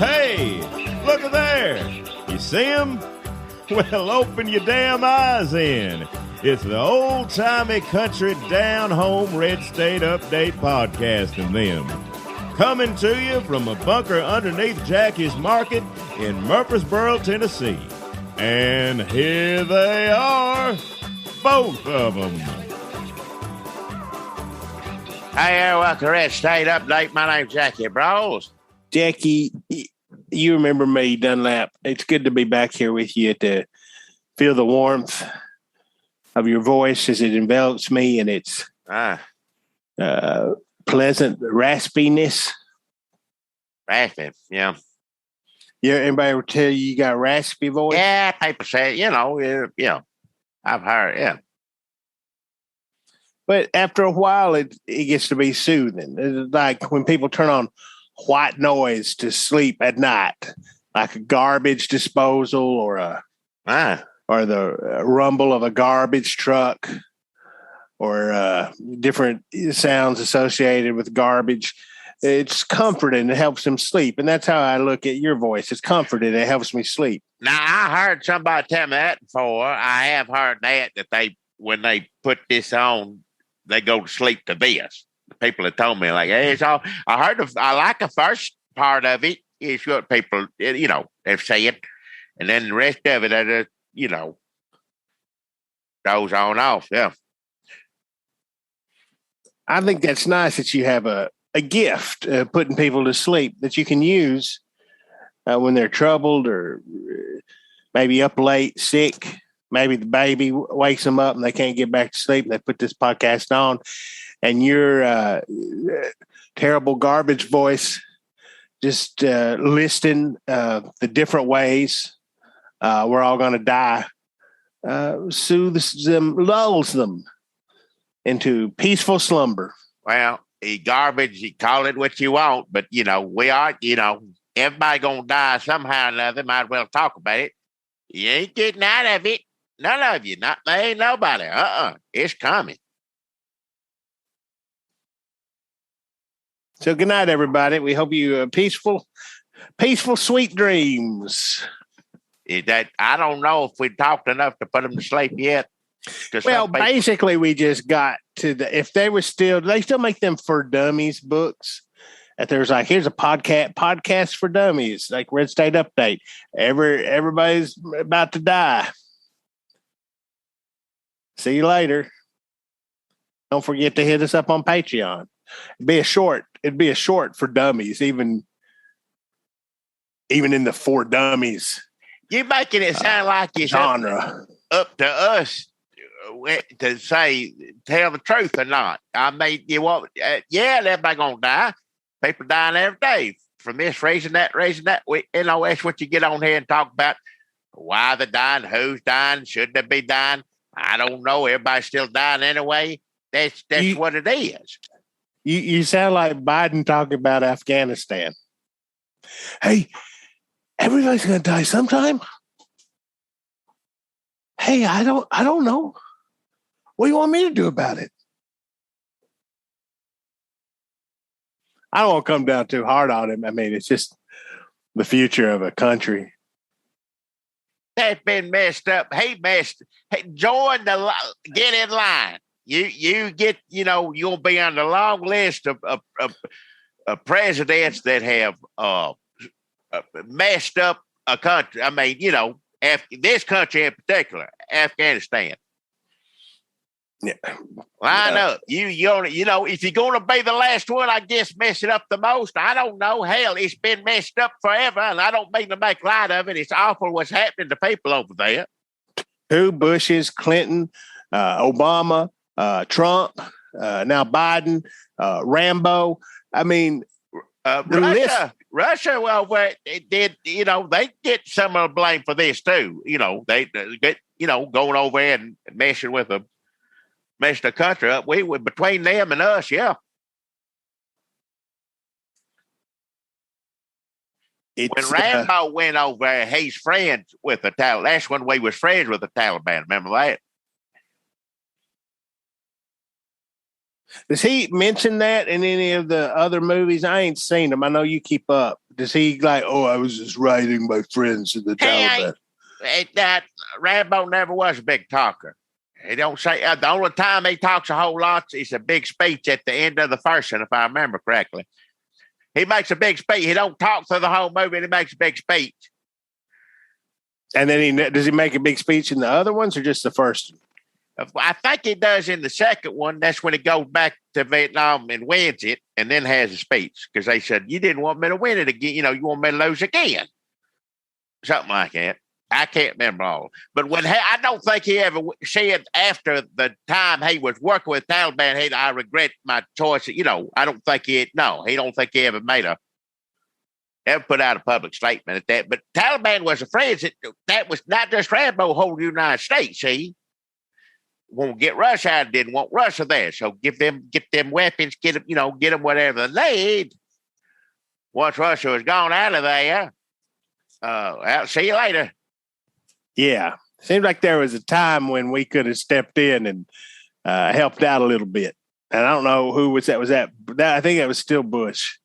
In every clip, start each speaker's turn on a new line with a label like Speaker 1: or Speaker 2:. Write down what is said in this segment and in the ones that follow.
Speaker 1: Hey, look at there. You see him? Well, open your damn eyes in. It's the old-timey country down-home red state update podcast and them. Coming to you from a bunker underneath Jackie's Market in Murfreesboro, Tennessee. And here they are, both of them.
Speaker 2: Hey, welcome to Red State Update. My name's Jackie Brawls.
Speaker 3: Jackie, you remember me, Dunlap. It's good to be back here with you to feel the warmth of your voice as it envelops me and its pleasant raspiness.
Speaker 2: Raspy, yeah.
Speaker 3: Yeah, anybody ever tell you got a raspy voice?
Speaker 2: Yeah, people say, I've heard, yeah.
Speaker 3: But after a while, it gets to be soothing. It's like when people turn on white noise to sleep at night, like a garbage disposal or the rumble of a garbage truck or different sounds associated with garbage. It's comforting. It helps them sleep. And that's how I look at your voice. It's comforting. It helps me sleep.
Speaker 2: Now, I heard somebody tell me that before. I have heard that when they put this on, they go to sleep to this. The people have told me, like, hey, it's all. I like the first part of it is what people, they've said, and then the rest of it, goes on off. Yeah.
Speaker 3: I think that's nice that you have a gift putting people to sleep that you can use when they're troubled or maybe up late, sick. Maybe the baby wakes them up and they can't get back to sleep. And they put this podcast on, and your terrible garbage voice just listing the different ways we're all going to die soothes them, lulls them into peaceful slumber.
Speaker 2: Well, garbage, you call it what you want, but, we are, everybody going to die somehow or another. Might as well talk about it. You ain't getting out of it. None of you, not me, nobody. It's coming.
Speaker 3: So good night, everybody. We hope you peaceful, sweet dreams.
Speaker 2: I don't know if we talked enough to put them to sleep yet.
Speaker 3: Well, basically, we just got to if they still make them for dummies books. That there's like, here's a podcast for dummies, like Red State Update. Everybody's about to die. See you later. Don't forget to hit us up on Patreon. It'd be a short for dummies, even in the for dummies.
Speaker 2: You're making it sound like it's
Speaker 3: genre
Speaker 2: up to us to say tell the truth or not. I mean, everybody gonna die. People dying every day from this reason, that reason, that. That's what you get on here and talk about. Why they're dying, who's dying, should they be dying? I don't know. Everybody's still dying anyway. That's what it is.
Speaker 3: You sound like Biden talking about Afghanistan. Hey, everybody's going to die sometime. Hey, I don't know. What do you want me to do about it? I don't want to come down too hard on him. I mean, it's just the future of a country.
Speaker 2: That's been messed up. Hey, join get in line. You get, you'll be on the long list of presidents that have messed up a country. I mean, this country in particular, Afghanistan.
Speaker 3: Yeah.
Speaker 2: Line up. If you're going to be the last one, I guess, mess it up the most. I don't know. Hell, it's been messed up forever, and I don't mean to make light of it. It's awful what's happening to people over there.
Speaker 3: Two Bushes, Clinton, Obama, Trump, now Biden, Rambo. I mean,
Speaker 2: Russia, well, it did, they get some of the blame for this too. They get, going over there and messing the country up. We were between them and us, yeah. When Rambo went over there, he's friends with the Taliban. That's when we was friends with the Taliban. Remember that?
Speaker 3: Does he mention that in any of the other movies? I ain't seen them. I know you keep up. Does he like, oh, I was just writing my friends in the Taliban?
Speaker 2: That Rambo never was a big talker. He don't say, the only time he talks a whole lot is a big speech at the end of the first one, if I remember correctly. He makes a big speech. He don't talk through the whole movie. He makes a big speech.
Speaker 3: And then does he make a big speech in the other ones or just the first one?
Speaker 2: I think he does in the second one. That's when he goes back to Vietnam and wins it and then has a speech because they said, you didn't want me to win it again. You want me to lose again. Something like that. I can't remember all. But I don't think he ever said after the time he was working with Taliban, I regret my choice. I don't think he don't think he ever ever put out a public statement at that. But Taliban was afraid that was not just Rambo whole United States, see? Won't get Russia out, didn't want Russia there. So get them weapons, get them whatever they need. Once Russia was gone out of there, I'll see you later.
Speaker 3: Yeah. Seems like there was a time when we could have stepped in and helped out a little bit. And I don't know who was that. I think that was still Bush.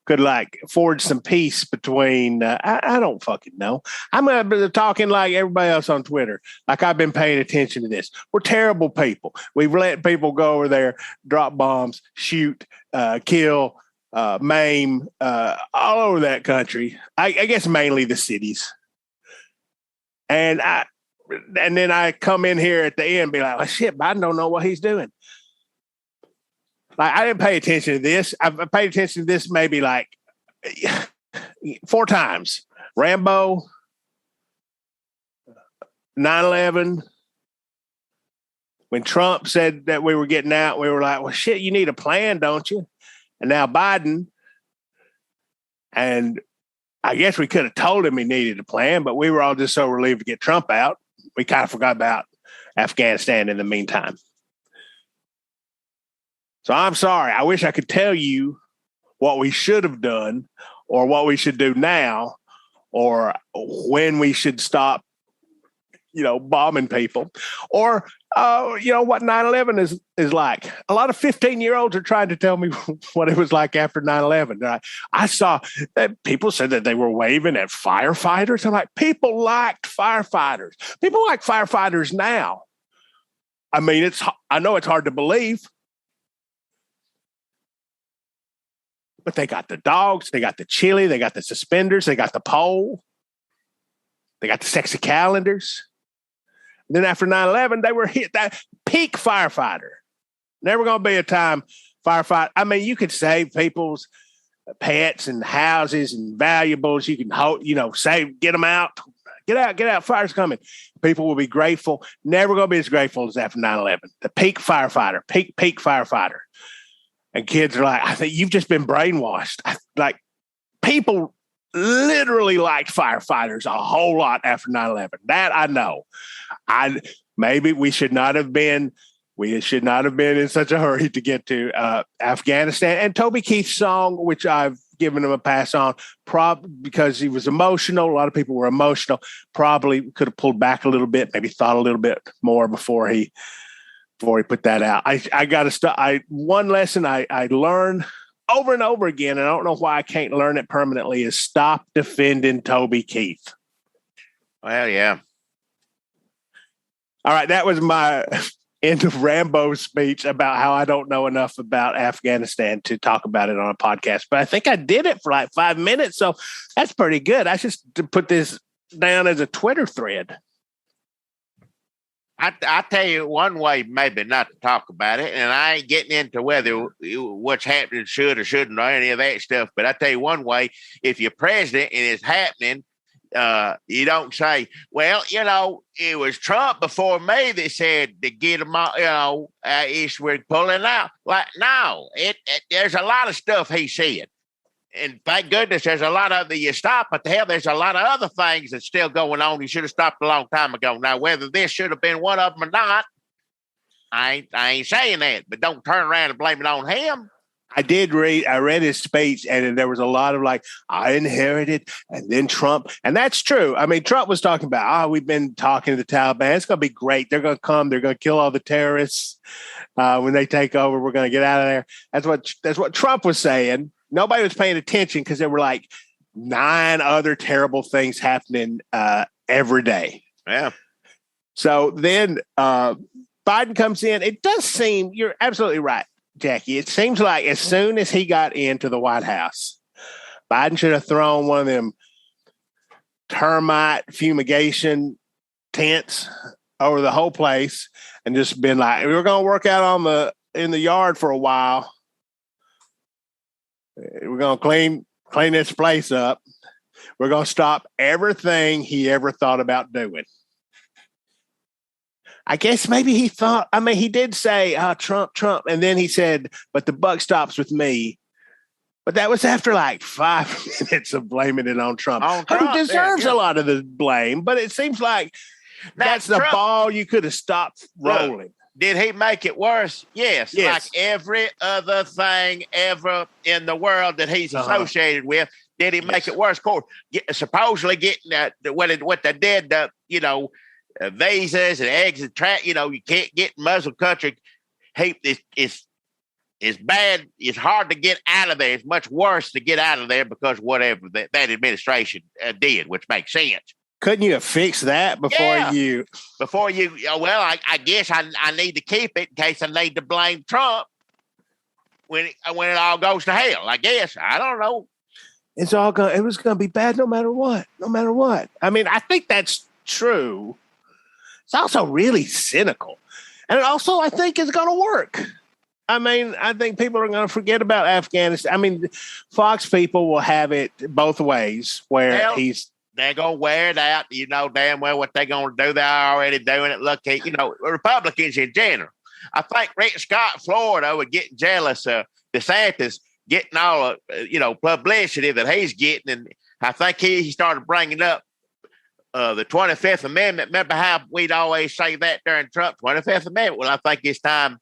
Speaker 3: Could forge some peace between, I don't fucking know. I'm talking like everybody else on Twitter. Like I've been paying attention to this. We're terrible people. We've let people go over there, drop bombs, shoot, kill, maim, all over that country. I guess mainly the cities. And then I come in here at the end and be like, well, shit, Biden don't know what he's doing. I didn't pay attention to this. I've paid attention to this maybe 4 times. Rambo, 9/11. When Trump said that we were getting out, we were like, well, shit, you need a plan, don't you? And now Biden. And I guess we could have told him he needed a plan, but we were all just so relieved to get Trump out. We kind of forgot about Afghanistan in the meantime. So I'm sorry. I wish I could tell you what we should have done or what we should do now or when we should stop, bombing people or, what 9/11 is like. A lot of 15-year-olds are trying to tell me what it was like after 9/11. I saw that people said that they were waving at firefighters. I'm like, people liked firefighters. People like firefighters now. I mean, I know it's hard to believe. But they got the dogs, they got the chili, they got the suspenders, they got the pole, they got the sexy calendars. And then after 9/11, they were hit that peak firefighter. Never going to be a time firefighter. I mean, you could save people's pets and houses and valuables. You can, save, get them out. Get out, fire's coming. People will be grateful. Never going to be as grateful as after 9/11. The peak firefighter, peak firefighter. And kids are like, I think you've just been brainwashed. People literally liked firefighters a whole lot after 9/11. That I know. Maybe we should not have been in such a hurry to get to Afghanistan. And Toby Keith's song, which I've given him a pass on, because he was emotional. A lot of people were emotional. Probably could have pulled back a little bit, maybe thought a little bit more before he put that out. I got to start. One lesson I learned over and over again, and I don't know why I can't learn it permanently, is stop defending Toby Keith.
Speaker 2: Well, yeah.
Speaker 3: All right. That was my end of Rambo's speech about how I don't know enough about Afghanistan to talk about it on a podcast. But I think I did it for 5 minutes. So that's pretty good. I should put this down as a Twitter thread.
Speaker 2: I tell you one way maybe not to talk about it, and I ain't getting into whether what's happening should or shouldn't or any of that stuff, but I tell you one way, if you're president and it's happening, you don't say, well, it was Trump before me that said to get them all, we're pulling out. No, there's a lot of stuff he said. And thank goodness there's a lot of you stop, but the hell, there's a lot of other things that's still going on. You should have stopped a long time ago. Now, whether this should have been one of them or not, I ain't saying that, but don't turn around and blame it on him.
Speaker 3: I read his speech, and there was a lot of I inherited, and then Trump. And that's true. I mean, Trump was talking about, we've been talking to the Taliban. It's going to be great. They're going to come. They're going to kill all the terrorists. When they take over, we're going to get out of there. That's what Trump was saying. nobody was paying attention because there were like 9 other terrible things happening every day.
Speaker 2: Yeah.
Speaker 3: So then Biden comes in. It does seem, you're absolutely right, Jackie. It seems like as soon as he got into the White House, Biden should have thrown one of them termite fumigation tents over the whole place and just been like, we're going to work out in the yard for a while. We're going to clean this place up. We're going to stop everything he ever thought about doing. I guess maybe he thought, he did say, Trump. And then he said, but the buck stops with me. But that was after like 5 minutes of blaming it on Trump. Who deserves a lot of the blame. But it seems like that's the ball you could have stopped rolling.
Speaker 2: Did he make it worse? Yes. Like every other thing ever in the world that he's associated with. Did he make it worse? Of course, supposedly getting what they did, visas and exit track, you can't get in Muslim country. It's bad. It's hard to get out of there. It's much worse to get out of there because whatever that administration did, which makes sense.
Speaker 3: Couldn't you have fixed that before you?
Speaker 2: Well, I guess I need to keep it in case I need to blame Trump when it all goes to hell. I guess. I don't know.
Speaker 3: It was going to be bad no matter what. I think that's true. It's also really cynical. And also, I think it's going to work. I think people are going to forget about Afghanistan. Fox people will have it both ways where
Speaker 2: they're going to wear it out. You know damn well what they're going to do. They're already doing it. Look at, Republicans in general. I think Rick Scott, Florida, were getting jealous of DeSantis getting all publicity that he's getting. And I think he started bringing up the 25th Amendment. Remember how we'd always say that during Trump, 25th Amendment? Well, I think it's time.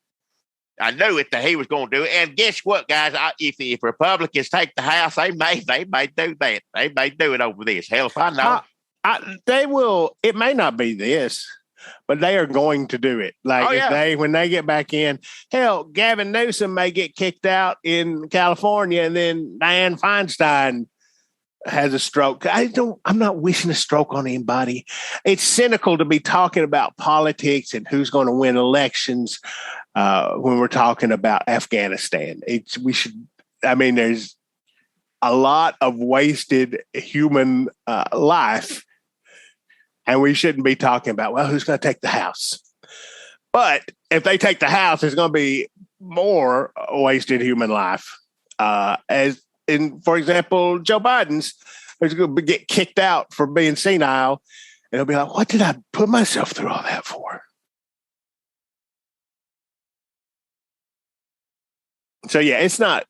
Speaker 2: I knew it that he was going to do it. And guess what, guys? If Republicans take the House, they may do that. They may do it over this. Hell, if I know.
Speaker 3: They will. It may not be this, but they are going to do it. When they get back in, hell, Gavin Newsom may get kicked out in California, and then Dianne Feinstein has a stroke. I'm not wishing a stroke on anybody. It's cynical to be talking about politics and who's going to win elections when we're talking about Afghanistan. There's a lot of wasted human life, and we shouldn't be talking about, who's going to take the House? But if they take the House, there's going to be more wasted human life. For example, Joe Biden's is going to get kicked out for being senile, and he'll be like, what did I put myself through all that for? So yeah, it's not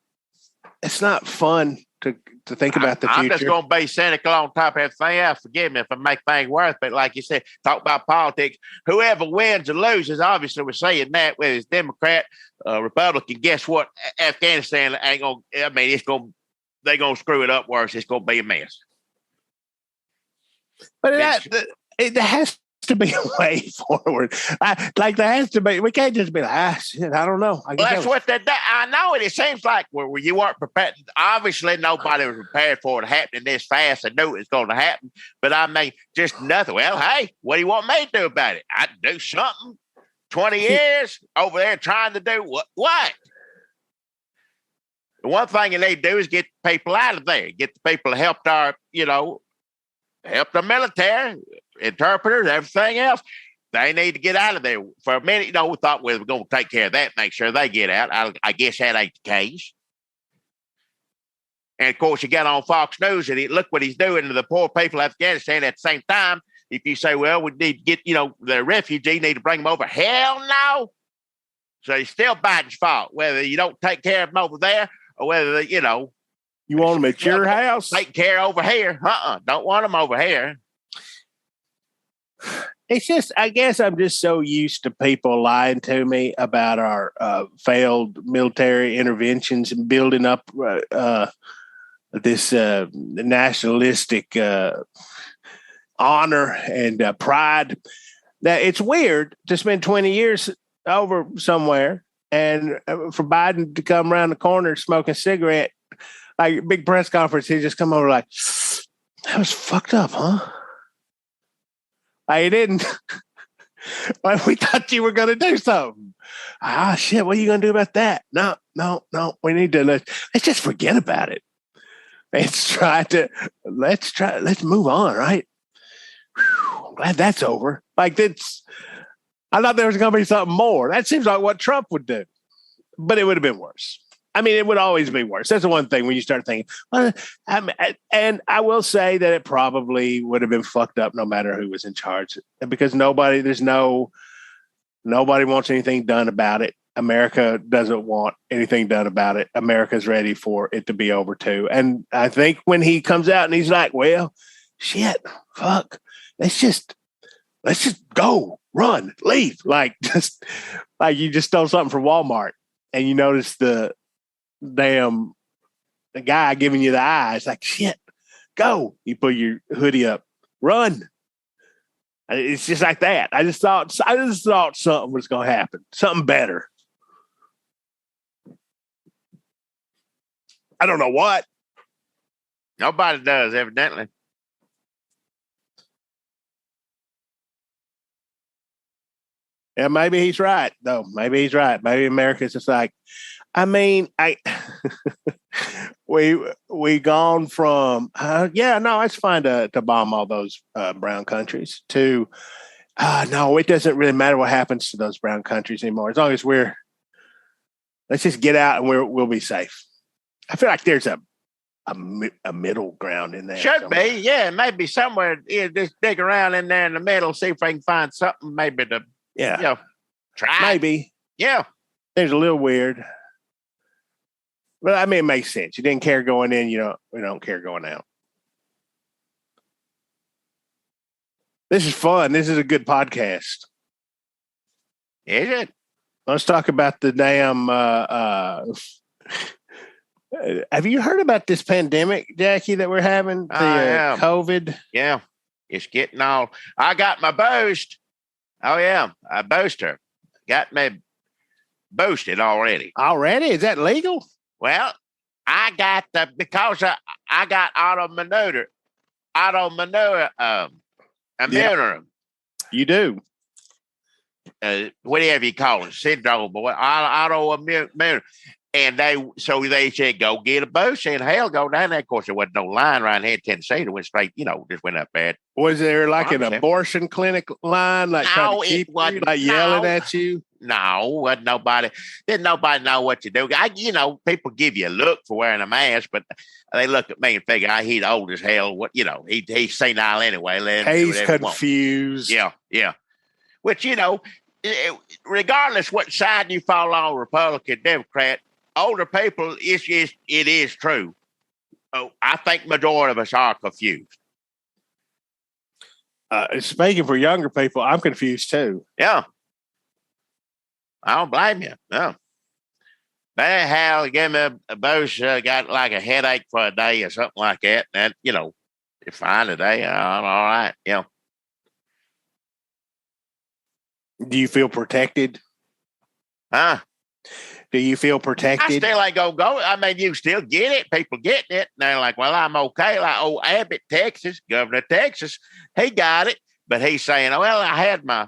Speaker 3: fun to think about the future.
Speaker 2: I'm just going to be cynical on top of everything else. Forgive me if I make things worse, but like you said, talk about politics. Whoever wins or loses, obviously we're saying that, whether it's Democrat, Republican, guess what? Afghanistan ain't going to, they're going to screw it up worse. It's going to be a mess.
Speaker 3: But it has to be a way forward. There has to be. We can't just be like, shit, I don't know.
Speaker 2: That's what I know it. It seems like where you weren't prepared. Obviously, nobody was prepared for it happening this fast. I knew it was going to happen. But just nothing. Well, hey, what do you want me to do about it? I'd do something. 20 years over there trying to do what? The one thing you need to do is get the people out of there. Get the people to help help the military, interpreters, everything else. They need to get out of there. For a minute, we thought we were going to take care of that, make sure they get out. I guess that ain't the case. And, of course, you got on Fox News, and look what he's doing to the poor people of Afghanistan at the same time. If you say, well, we need to get, the refugee, need to bring them over. Hell no. So it's still Biden's fault, whether you don't take care of them over there or whether, you
Speaker 3: want them at your house?
Speaker 2: Take care over here. Don't want them over here.
Speaker 3: It's just, I guess I'm just so used to people lying to me about our failed military interventions and building up this nationalistic honor and pride that it's weird to spend 20 years over somewhere and for Biden to come around the corner smoking a cigarette like big press conference, he just come over like, that was fucked up, huh? I didn't. Well, we thought you were going to do something. Ah, shit. What are you going to do about that? No. We need to let's just forget about it. Let's move on, right? Whew, I'm glad that's over. Like I thought there was going to be something more. That seems like what Trump would do, but it would have been worse. I mean, it would always be worse. That's the one thing when you start thinking, well, and I will say that it probably would have been fucked up no matter who was in charge, because nobody wants anything done about it. America doesn't want anything done about it. America's ready for it to be over too. And I think when he comes out and he's like, well, shit, fuck, let's just go, run, leave. Like you just stole something from Walmart and you notice the guy giving you the eye. It's like, shit, go. You put your hoodie up, run. It's just like that. I just thought something was going to happen, something better. I don't know what.
Speaker 2: Nobody does, evidently.
Speaker 3: Yeah, maybe he's right, though. Maybe he's right. Maybe America's just like, I mean, we gone from it's fine to bomb all those brown countries to no, it doesn't really matter what happens to those brown countries anymore, as long as let's just get out and we'll be safe. I feel like there's a middle ground in there.
Speaker 2: Should
Speaker 3: somewhere.
Speaker 2: be, yeah, maybe somewhere. Just dig around in there in the middle, see if I can find something. Maybe try.
Speaker 3: Maybe,
Speaker 2: yeah.
Speaker 3: There's a little weird. But I mean, it makes sense. You didn't care going in, we don't care going out. This is fun. This is a good podcast.
Speaker 2: Is it?
Speaker 3: Let's talk about the damn. Have you heard about this pandemic, Jackie, that we're having? The COVID?
Speaker 2: Yeah. It's getting all. I got my boost. Oh, yeah. I boosted. Got me boosted already.
Speaker 3: Already? Is that legal?
Speaker 2: Well, I got because I got automanure. Immunity.
Speaker 3: You do.
Speaker 2: Whatever you call it, syndrome, boy, autoimmune. And they said, go get a boost. And hell, go down there. Of course, there wasn't no line right here in Tennessee. It went straight, just went up there.
Speaker 3: Was there like an abortion clinic line, like trying to keep you, like yelling at you?
Speaker 2: No, wasn't nobody. Didn't nobody know what to do. People give you a look for wearing a mask, but they look at me and figure, he's old as hell. What, he's senile anyway.
Speaker 3: He's confused.
Speaker 2: Yeah. Which, regardless what side you fall on, Republican, Democrat, older people, it is true. Oh, I think majority of us are confused.
Speaker 3: Speaking for younger people, I'm confused too.
Speaker 2: Yeah. I don't blame you. No. But anyhow, give me a boost. Got like a headache for a day or something like that. And, it's fine today. I'm all right. Yeah.
Speaker 3: Do you feel protected?
Speaker 2: Huh?
Speaker 3: Do you feel protected?
Speaker 2: I still ain't gonna go. I mean, you still get it. People getting it. And they're like, well, I'm okay. Like, Abbott, Texas, Governor of Texas, he got it. But he's saying, well, I had my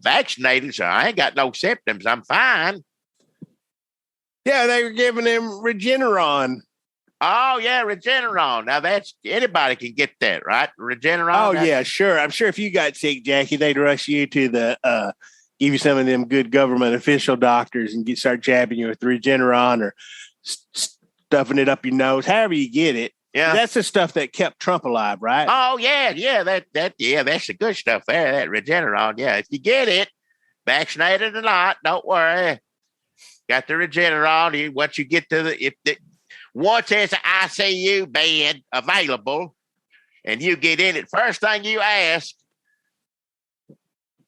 Speaker 2: vaccinated, so I ain't got no symptoms. I'm fine.
Speaker 3: Yeah, they were giving him Regeneron.
Speaker 2: Oh, yeah, Regeneron. Now, anybody can get that, right? Regeneron?
Speaker 3: Oh, yeah, sure. I'm sure if you got sick, Jackie, they'd rush you to give you some of them good government official doctors and start jabbing you with Regeneron or stuffing it up your nose, however you get it.
Speaker 2: Yeah.
Speaker 3: That's the stuff that kept Trump alive, right?
Speaker 2: Oh, yeah. That's the good stuff there, that Regeneron. Yeah, if you get it, vaccinated or not, don't worry. Got the Regeneron. Once you get to once there's an ICU bed available and you get in it, first thing you ask,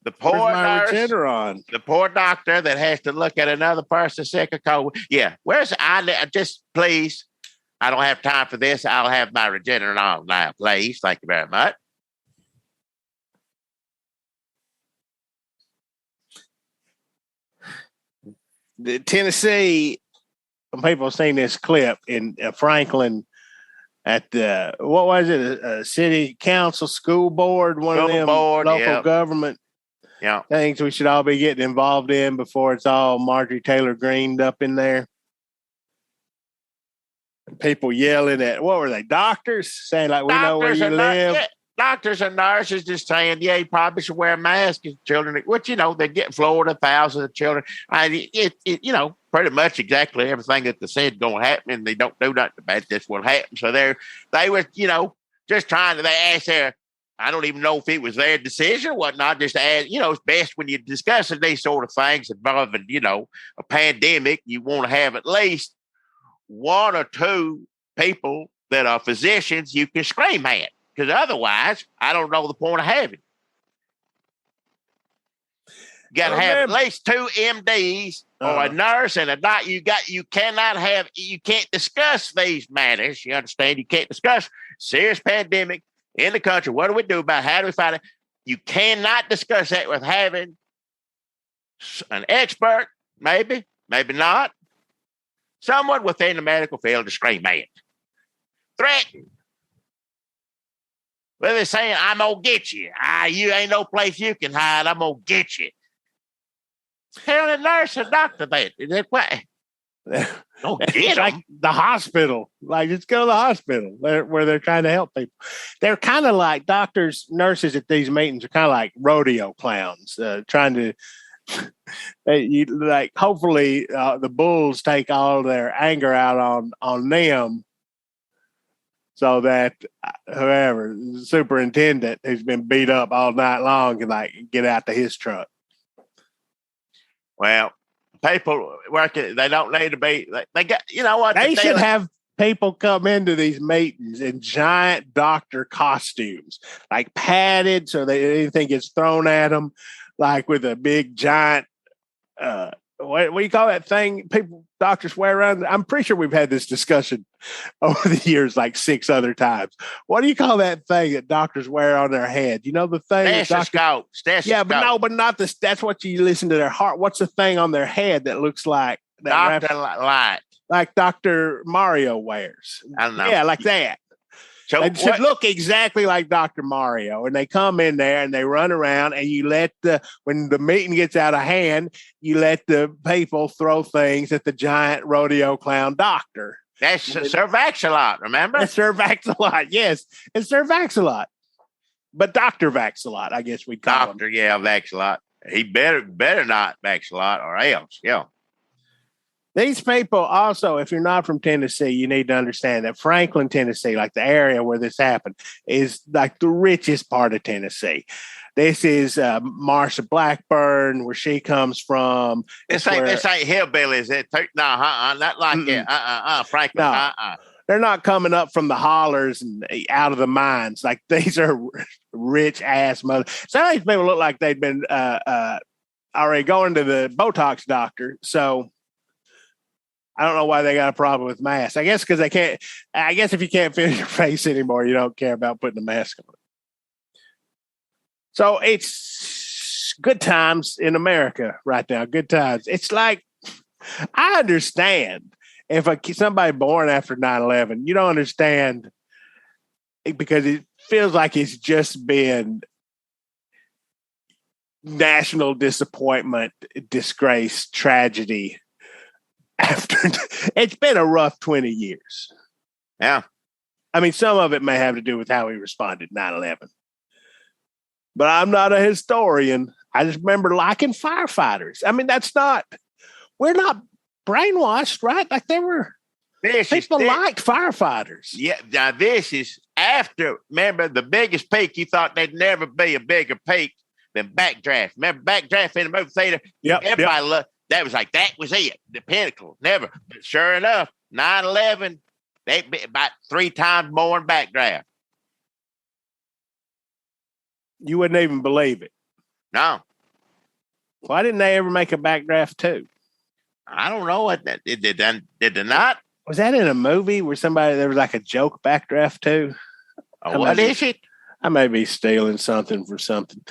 Speaker 2: the poor nurse,
Speaker 3: Regeneron?
Speaker 2: The poor doctor that has to look at another person sick of COVID. Yeah, just please, I don't have time for this. I'll have my Regeneron now, please. Thank you very much.
Speaker 3: The Tennessee people seen this clip in Franklin at the, what was it, a city council, school board, one of them local government things we should all be getting involved in before it's all Marjorie Taylor Greened up in there. People yelling at, what were they, doctors? Saying like, we know where you live.
Speaker 2: Doctors and nurses just saying, you probably should wear a mask as children, which, they're getting Florida, thousands of children. Pretty much exactly everything that they said going to happen, and they don't do nothing about this will happen. So they were, just trying to, they asked their, I don't even know if it was their decision or whatnot, just to add, it's best when you're discussing these sort of things involving, a pandemic, you want to have at least one or two people that are physicians you can scream at. Because otherwise, I don't know the point of having. You got to have at least two MDs or a nurse and a doctor. You can't discuss these matters. You understand? You can't discuss serious pandemic in the country. What do we do about it? How do we fight it? You cannot discuss that with having an expert, maybe not, someone within the medical field to scream at, threaten. Well, they're saying, I'm going to get you. You ain't no place you can hide. I'm going to get you. Tell the nurse and doctor that. Is that what? Don't get
Speaker 3: like the hospital. Like, just go to the hospital where they're trying to help people. They're kind of like doctors, nurses at these meetings are kind of like rodeo clowns, trying to, hopefully the bulls take all their anger out on them. So that whoever, the superintendent who's been beat up all night long can get out to his truck.
Speaker 2: Well, people working, they don't need to be, they got, what?
Speaker 3: They should have people come into these meetings in giant doctor costumes, like padded so that anything gets thrown at them, like with a big giant, what do you call that thing doctors wear around? I'm pretty sure we've had this discussion over the years like 6 other times. What do you call that thing that doctors wear on their head? You know the thing?
Speaker 2: Stethoscope.
Speaker 3: Yeah, but not this. That's what you listen to their heart. What's the thing on their head that looks like that?
Speaker 2: Dr. Light.
Speaker 3: Like Dr. Mario wears.
Speaker 2: I don't know.
Speaker 3: Yeah, like that. So it should look exactly like Dr. Mario. And they come in there and they run around, and you when the meeting gets out of hand, you let the people throw things at the giant rodeo clown doctor.
Speaker 2: That's Sir Vax-a-Lot, remember?
Speaker 3: That's Sir Vax-a-Lot, yes. It's Sir Vax-a-Lot. But Dr. Vax-a-Lot, I guess we'd call him.
Speaker 2: Vax-a-Lot. He better not Vax-a-Lot or else,
Speaker 3: These people also, if you're not from Tennessee, you need to understand that Franklin, Tennessee, like the area where this happened, is like the richest part of Tennessee. This is Marsha Blackburn, where she comes from.
Speaker 2: This ain't hillbillies. Not like it. Franklin.
Speaker 3: No, they're not coming up from the hollers and out of the mines. Like, these are rich ass mothers. Some of these people look like they'd been already going to the Botox doctor. So I don't know why they got a problem with masks. I guess because they can't. I guess if you can't feel your face anymore, you don't care about putting a mask on. So it's good times in America right now. Good times. It's like, I understand if somebody born after 9/11, you don't understand because it feels like it's just been national disappointment, disgrace, tragedy. It's been a rough 20 years.
Speaker 2: Yeah.
Speaker 3: I mean, some of it may have to do with how we responded 9/11. But I'm not a historian. I just remember liking firefighters. I mean, we're not brainwashed, right? Like people liked firefighters.
Speaker 2: Yeah. Now, this is after, remember, the biggest peak, you thought there'd never be a bigger peak than Backdraft. Remember Backdraft in the movie theater?
Speaker 3: Yep.
Speaker 2: Everybody loved. That was like, that was it, the pinnacle. Never. But sure enough, 9/11, they about 3 times more than Backdraft.
Speaker 3: You wouldn't even believe it.
Speaker 2: No.
Speaker 3: Why didn't they ever make a Backdraft 2?
Speaker 2: I don't know. Did they not?
Speaker 3: Was that in a movie where there was like a joke Backdraft 2?
Speaker 2: What is it?
Speaker 3: I may be stealing something for something.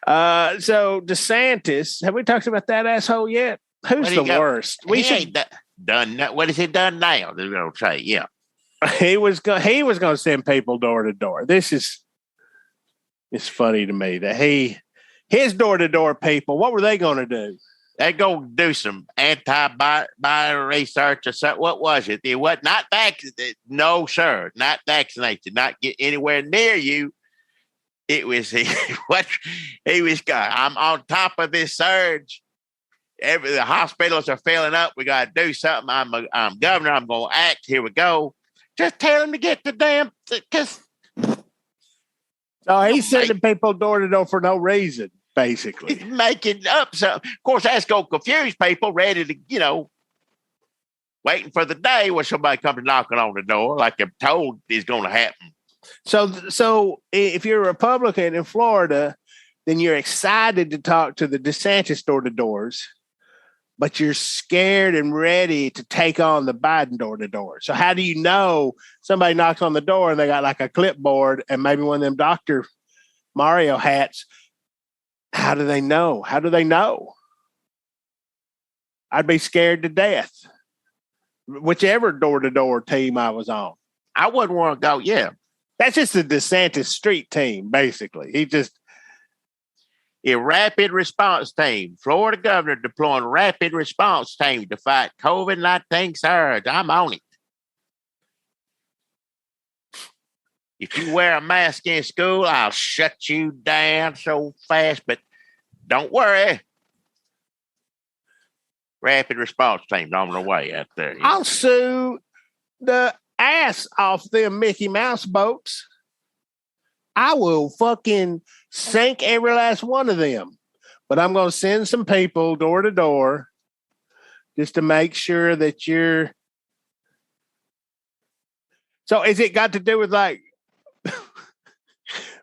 Speaker 3: So DeSantis, have we talked about that asshole yet? Who's the worst?
Speaker 2: done. What has he done now? They're going to say, yeah.
Speaker 3: He was going to send people door to door. It's funny to me that his door to door people, what were they going to do?
Speaker 2: They're going to do some antibody research or something. What was it? It was not vaccinated. No, sir, not vaccinated. Not get anywhere near you. It was what he was. I'm on top of this surge. The hospitals are filling up. We got to do something. I'm governor. I'm going to act. Here we go. Just tell him to get the damn. Because
Speaker 3: so he's sending people door to door for no reason. Basically,
Speaker 2: he's making up something. Of course, that's going to confuse people, ready to, waiting for the day when somebody comes knocking on the door, like they're told is going to happen.
Speaker 3: So if you're a Republican in Florida, then you're excited to talk to the DeSantis door to doors, but you're scared and ready to take on the Biden door to door. So how do you know somebody knocks on the door and they got like a clipboard and maybe one of them Dr. Mario hats? How do they know? How do they know? I'd be scared to death. Whichever door-to-door team I was on.
Speaker 2: I wouldn't want to go, yeah.
Speaker 3: That's just the DeSantis street team, basically.
Speaker 2: A rapid response team. Florida governor deploying rapid response team to fight COVID-19 surge. I'm on it. If you wear a mask in school, I'll shut you down so fast, but don't worry. Rapid response team on the way out there.
Speaker 3: I'll sue the ass off them Mickey Mouse boats. I will fucking sink every last one of them. But I'm going to send some people door to door just to make sure that you're. So is it got to do with like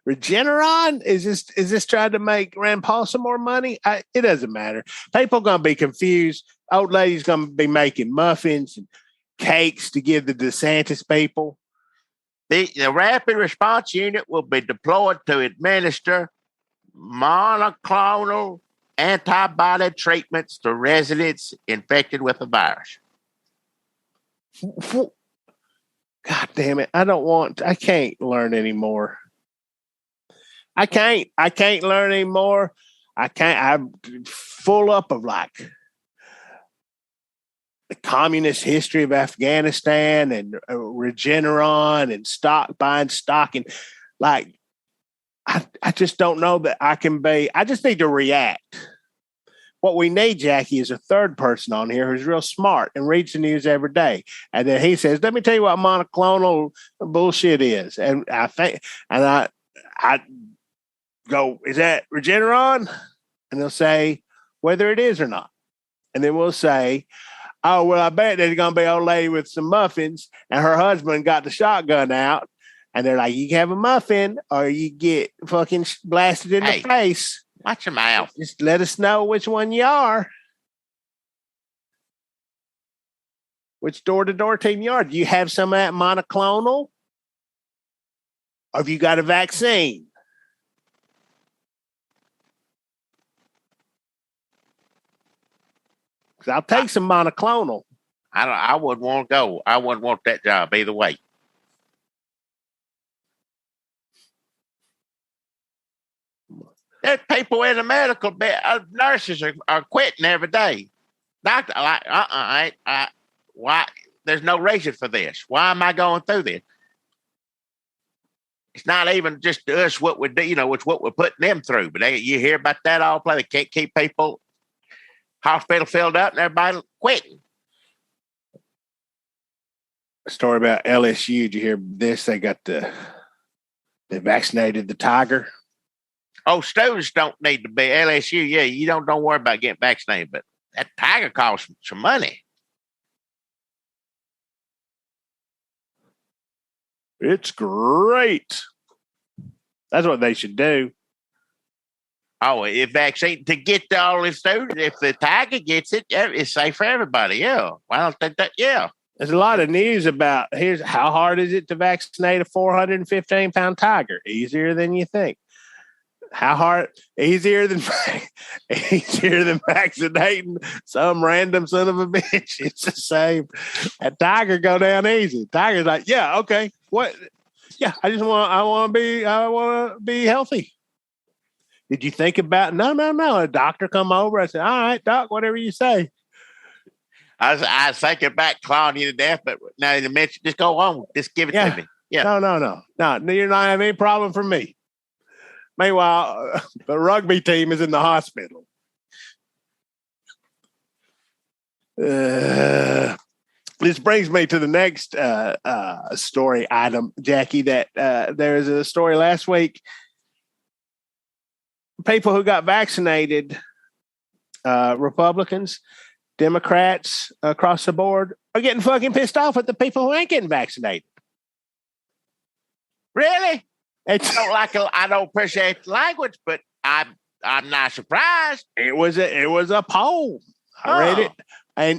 Speaker 3: Regeneron? Is this trying to make Rand Paul some more money? It doesn't matter. People going to be confused. Old lady's going to be making muffins and cakes to give the DeSantis people.
Speaker 2: The rapid response unit will be deployed to administer monoclonal antibody treatments to residents infected with the virus.
Speaker 3: God damn it. I can't learn anymore. I can't learn anymore. I'm full up of like the communist history of Afghanistan and Regeneron and buying stock. And like, I just don't know that I just need to react. What we need, Jackie, is a third person on here who's real smart and reads the news every day. And then he says, let me tell you what monoclonal bullshit is. And I go, is that Regeneron? And they'll say whether it is or not. And then we'll say, oh, well, I bet there's going to be an old lady with some muffins and her husband got the shotgun out. And they're like, you can have a muffin or you get fucking blasted in the face.
Speaker 2: Watch your mouth.
Speaker 3: Just let us know which one you are. Which door-to-door team you are. Do you have some of that monoclonal? Or have you got a vaccine? Because I'll take some monoclonal.
Speaker 2: I wouldn't want to go. I wouldn't want that job either way. There's people in the medical bed. Nurses are quitting every day. Doctor, why? There's no reason for this. Why am I going through this? It's not even just us what we do. It's what we're putting them through. But you hear about that all play. They can't keep people hospital filled up and everybody quitting.
Speaker 3: A story about LSU. Did you hear this? They vaccinated the tiger.
Speaker 2: Oh, students don't need to be LSU. Yeah, you don't worry about getting vaccinated, but that tiger costs some money.
Speaker 3: It's great. That's what they should do.
Speaker 2: Oh, if vaccine to get all the students, if the tiger gets it, it's safe for everybody. Yeah. Well, I don't think that. Yeah.
Speaker 3: There's a lot of news about here's how hard is it to vaccinate a 415-pound tiger? Easier than you think. How hard? Easier than vaccinating some random son of a bitch. It's the same. That tiger go down easy. Tiger's like, yeah, okay. What? Yeah, I want to be healthy. Did you think about? No. A doctor come over. I said, all right, doc, whatever you say.
Speaker 2: I was thinking about clawing you to death, but now you mentioned, just go on. Just give it to me. Yeah.
Speaker 3: No. You're not having any problem for me. Meanwhile, the rugby team is in the hospital. This brings me to the next story item, Jackie, that there is a story last week. People who got vaccinated, Republicans, Democrats across the board, are getting fucking pissed off at the people who ain't getting vaccinated.
Speaker 2: Really? I don't appreciate the language, but I'm not surprised.
Speaker 3: It was a poll. I read it,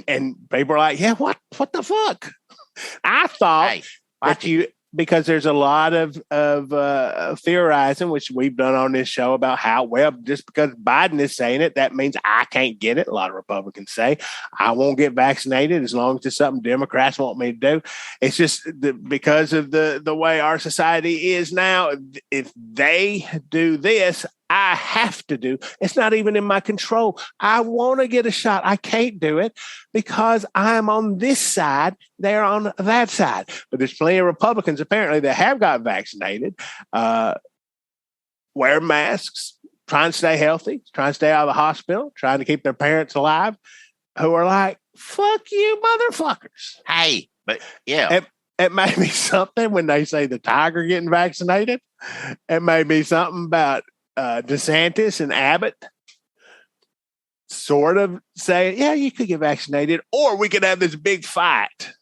Speaker 3: and people are like, "Yeah, what the fuck?" I thought because there's a lot of theorizing, which we've done on this show about how, well, just because Biden is saying it, that means I can't get it. A lot of Republicans say I won't get vaccinated as long as it's something Democrats want me to do. It's just because of the way our society is now. If they do this, I have to do. It's not even in my control. I want to get a shot. I can't do it because I'm on this side. They're on that side. But there's plenty of Republicans apparently that have got vaccinated, wear masks, trying to stay healthy, trying to stay out of the hospital, trying to keep their parents alive, who are like, fuck you, motherfuckers.
Speaker 2: Hey, but yeah.
Speaker 3: It may be something when they say the tiger getting vaccinated. It may be something about DeSantis and Abbott sort of say, yeah, you could get vaccinated, or we could have this big fight.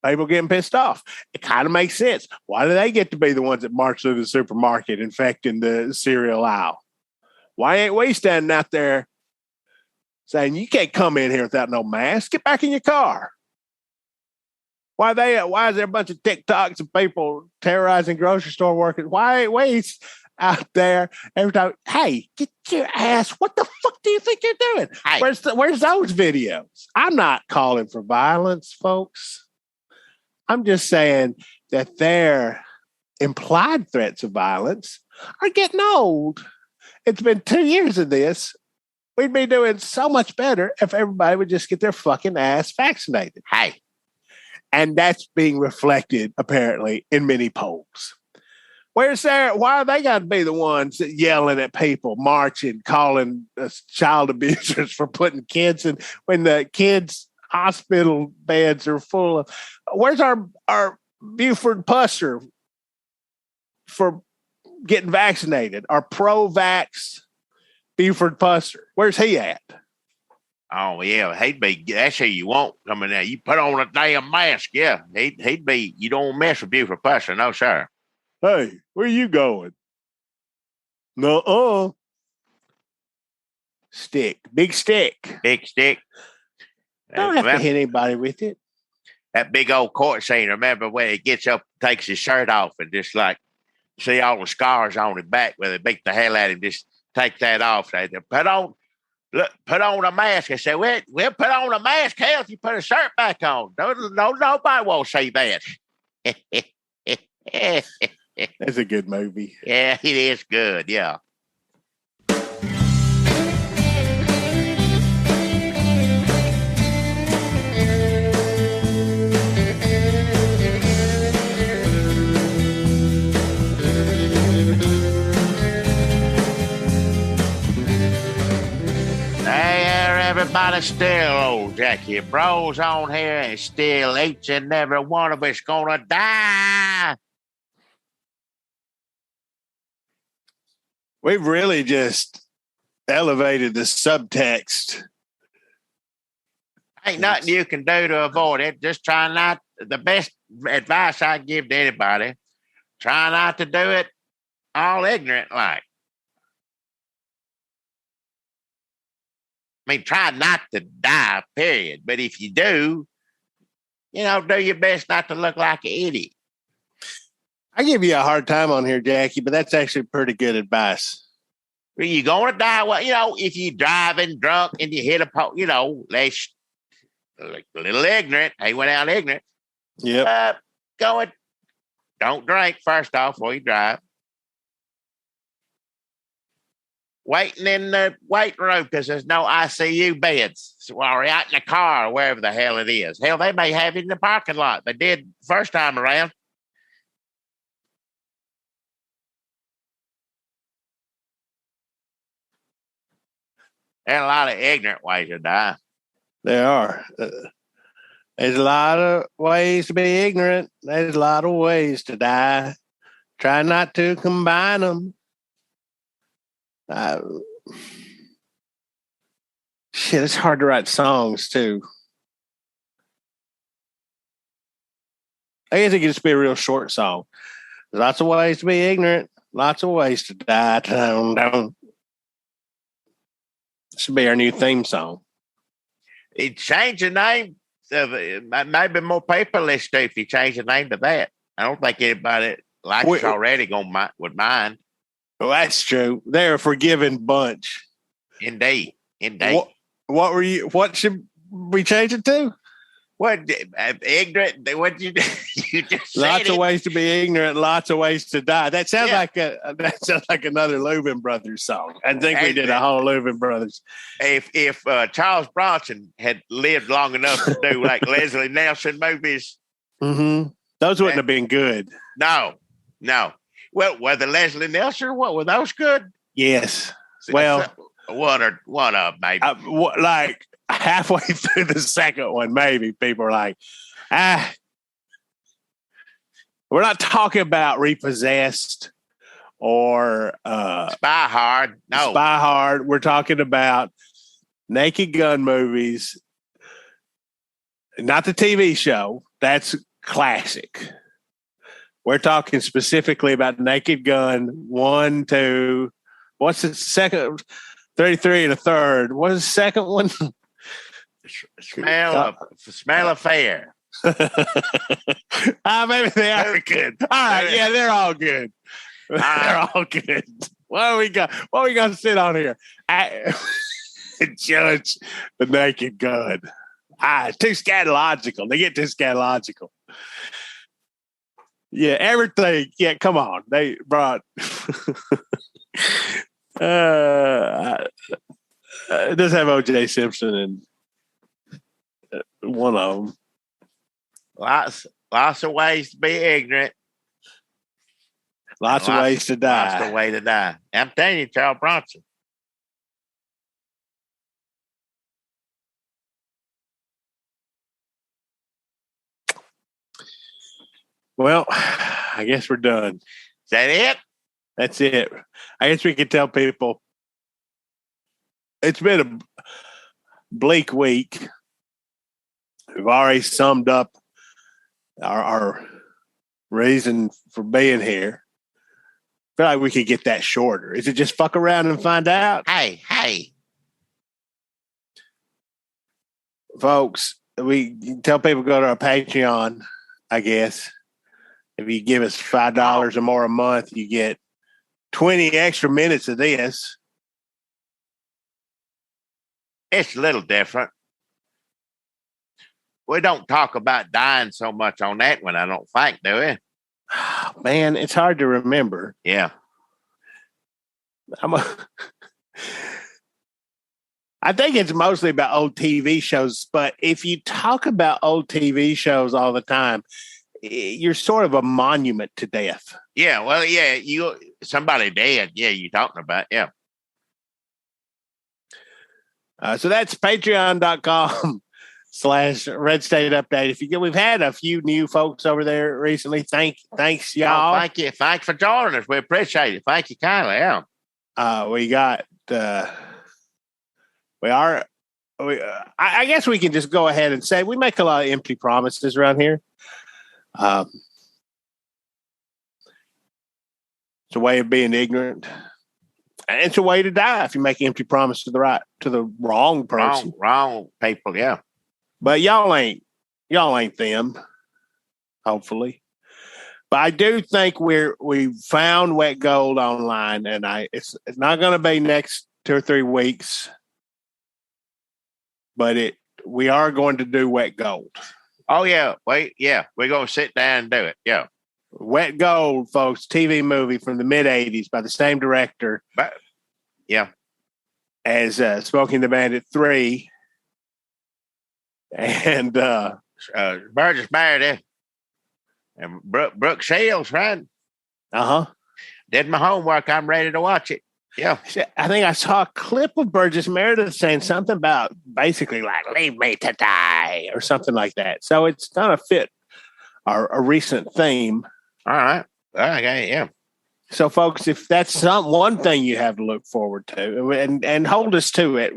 Speaker 3: People getting pissed off. It kind of makes sense. Why do they get to be the ones that march through the supermarket infecting the cereal aisle? Why ain't we standing out there saying, you can't come in here without no mask? Get back in your car. Why is there a bunch of TikToks of people terrorizing grocery store workers? Why ain't we out there every time? Hey, get your ass. What the fuck do you think you're doing?
Speaker 2: Hey.
Speaker 3: Where's those videos? I'm not calling for violence, folks. I'm just saying that their implied threats of violence are getting old. It's been 2 years of this. We'd be doing so much better if everybody would just get their fucking ass vaccinated.
Speaker 2: Hey.
Speaker 3: And that's being reflected, apparently, in many polls. Why are they got to be the ones that yelling at people, marching, calling child abusers for putting kids in when the kids' hospital beds are full of? Where's our Buford Pusser for getting vaccinated? Our pro-vax Buford Pusser. Where's he at?
Speaker 2: Oh, yeah, that's who you want coming there. You put on a damn mask, yeah. He'd be, you don't mess with Buford Pusser, no, sir.
Speaker 3: Hey, where you going? No, big stick.
Speaker 2: Big stick.
Speaker 3: Don't have to hit anybody with it.
Speaker 2: That big old court scene, remember when he gets up, takes his shirt off, and just like, see all the scars on his back where they beat the hell out of him, just take that off. They put on a mask. I said, we'll put on a mask. Hell, if you put a shirt back on. No, nobody won't say that.
Speaker 3: That's a good movie.
Speaker 2: Yeah, it is good. Yeah. Everybody's still old, Jackie. Bro's on here, and still each and every one of us gonna die.
Speaker 3: We've really just elevated the subtext.
Speaker 2: Ain't nothing you can do to avoid it. Just try not. The best advice I give to anybody: try not to do it all ignorant like. I mean, try not to die, period. But if you do, do your best not to look like an idiot.
Speaker 3: I give you a hard time on here, Jackie, but that's actually pretty good advice.
Speaker 2: Are you going to die? Well, if you're driving drunk and you hit a pole, that's like a little ignorant. He went out ignorant.
Speaker 3: Yep.
Speaker 2: Don't drink first off before you drive. Waiting in the waiting room because there's no ICU beds. So while we're out in the car or wherever the hell it is. Hell, they may have it in the parking lot. They did first time around. There are a lot of ignorant ways to die.
Speaker 3: There are. There's a lot of ways to be ignorant. There's a lot of ways to die. Try not to combine them. Shit, it's hard to write songs, too. I guess it could just be a real short song. There's lots of ways to be ignorant. Lots of ways to die. Should be our new theme song.
Speaker 2: He'd change the name. Maybe more people listen to if you change the name to that. I don't think anybody like us already would mind.
Speaker 3: Well, that's true. They're a forgiving bunch.
Speaker 2: Indeed.
Speaker 3: What should we change it to?
Speaker 2: What ignorant? What you just
Speaker 3: lots
Speaker 2: of
Speaker 3: ways to be ignorant, lots of ways to die. That sounds like another Louvin Brothers song. I think we did a whole Louvin Brothers.
Speaker 2: If Charles Bronson had lived long enough to do like Leslie Nelson movies,
Speaker 3: those wouldn't have been good.
Speaker 2: No. Well, were the Leslie Nelson? What were those good?
Speaker 3: Yes. Well,
Speaker 2: one of maybe.
Speaker 3: Like halfway through the second one, maybe people are like, we're not talking about Repossessed or
Speaker 2: Spy Hard. No,
Speaker 3: Spy Hard. We're talking about Naked Gun movies, not the TV show. That's classic. We're talking specifically about Naked Gun 1, 2. What's the second? 33 and a third. What is the second one?
Speaker 2: Smell Affair.
Speaker 3: Maybe they are good. All right, yeah, they're all good. They're all good. What we got? What we got to sit on here? Judge the Naked Gun. Too scatological. They get too scatological. Yeah, everything. Yeah, come on. They brought. It does have O.J. Simpson and one of them.
Speaker 2: Lots of ways to be ignorant.
Speaker 3: Lots of ways to die.
Speaker 2: Lots of ways to die. I'm telling you, Charles Bronson.
Speaker 3: Well, I guess we're done.
Speaker 2: Is that it?
Speaker 3: That's it. I guess we could tell people it's been a bleak week. We've already summed up our reason for being here. I feel like we could get that shorter. Is it just fuck around and find out?
Speaker 2: Hey.
Speaker 3: Folks, we tell people to go to our Patreon, I guess. If you give us $5 or more a month, you get 20 extra minutes of this.
Speaker 2: It's a little different. We don't talk about dying so much on that one, I don't think, do we?
Speaker 3: Man, it's hard to remember.
Speaker 2: Yeah.
Speaker 3: I think it's mostly about old TV shows, but if you talk about old TV shows all the time, you're sort of a monument to death.
Speaker 2: Yeah, well, yeah, somebody dead. Yeah, you're talking about, yeah.
Speaker 3: So that's patreon.com/Red State Update. We've had a few new folks over there recently. Thanks, y'all.
Speaker 2: Oh, thank you. Thanks for joining us. We appreciate it. Thank you kindly. Yeah.
Speaker 3: I guess we can just go ahead and say we make a lot of empty promises around here. It's a way of being ignorant. And it's a way to die if you make empty promise to the wrong person.
Speaker 2: Wrong people, yeah.
Speaker 3: But y'all ain't them, hopefully. But I do think we found wet gold online, and it's not going to be next 2 or 3 weeks, but we are going to do wet gold.
Speaker 2: Oh yeah, we're going to sit down and do it. Yeah,
Speaker 3: Wet Gold, folks, TV movie from the mid '80s by the same director. As Smoking the Bandit 3, and
Speaker 2: Burgess Meredith and Brooke Shields, right? Did my homework. I'm ready to watch it. Yeah.
Speaker 3: I think I saw a clip of Burgess Meredith saying something about basically like, leave me to die or something like that. So it's going to fit a recent theme.
Speaker 2: All right. Okay. Yeah.
Speaker 3: So, folks, if that's one thing you have to look forward to and hold us to it,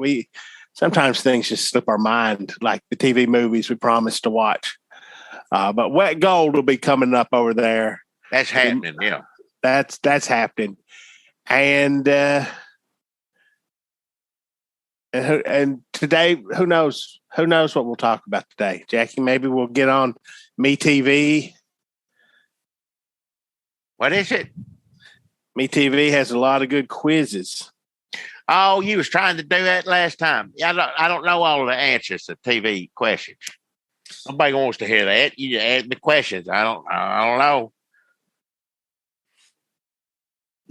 Speaker 3: sometimes things just slip our mind, like the TV movies we promised to watch. But Wet Gold will be coming up over there.
Speaker 2: That's happening. Yeah.
Speaker 3: That's happening. And today, who knows what we'll talk about today, Jackie? Maybe we'll get on Me TV.
Speaker 2: What is it?
Speaker 3: Me TV has a lot of good quizzes.
Speaker 2: Oh, you was trying to do that last time. I don't know all the answers to TV questions. Nobody wants to hear that. You ask me questions. I don't know.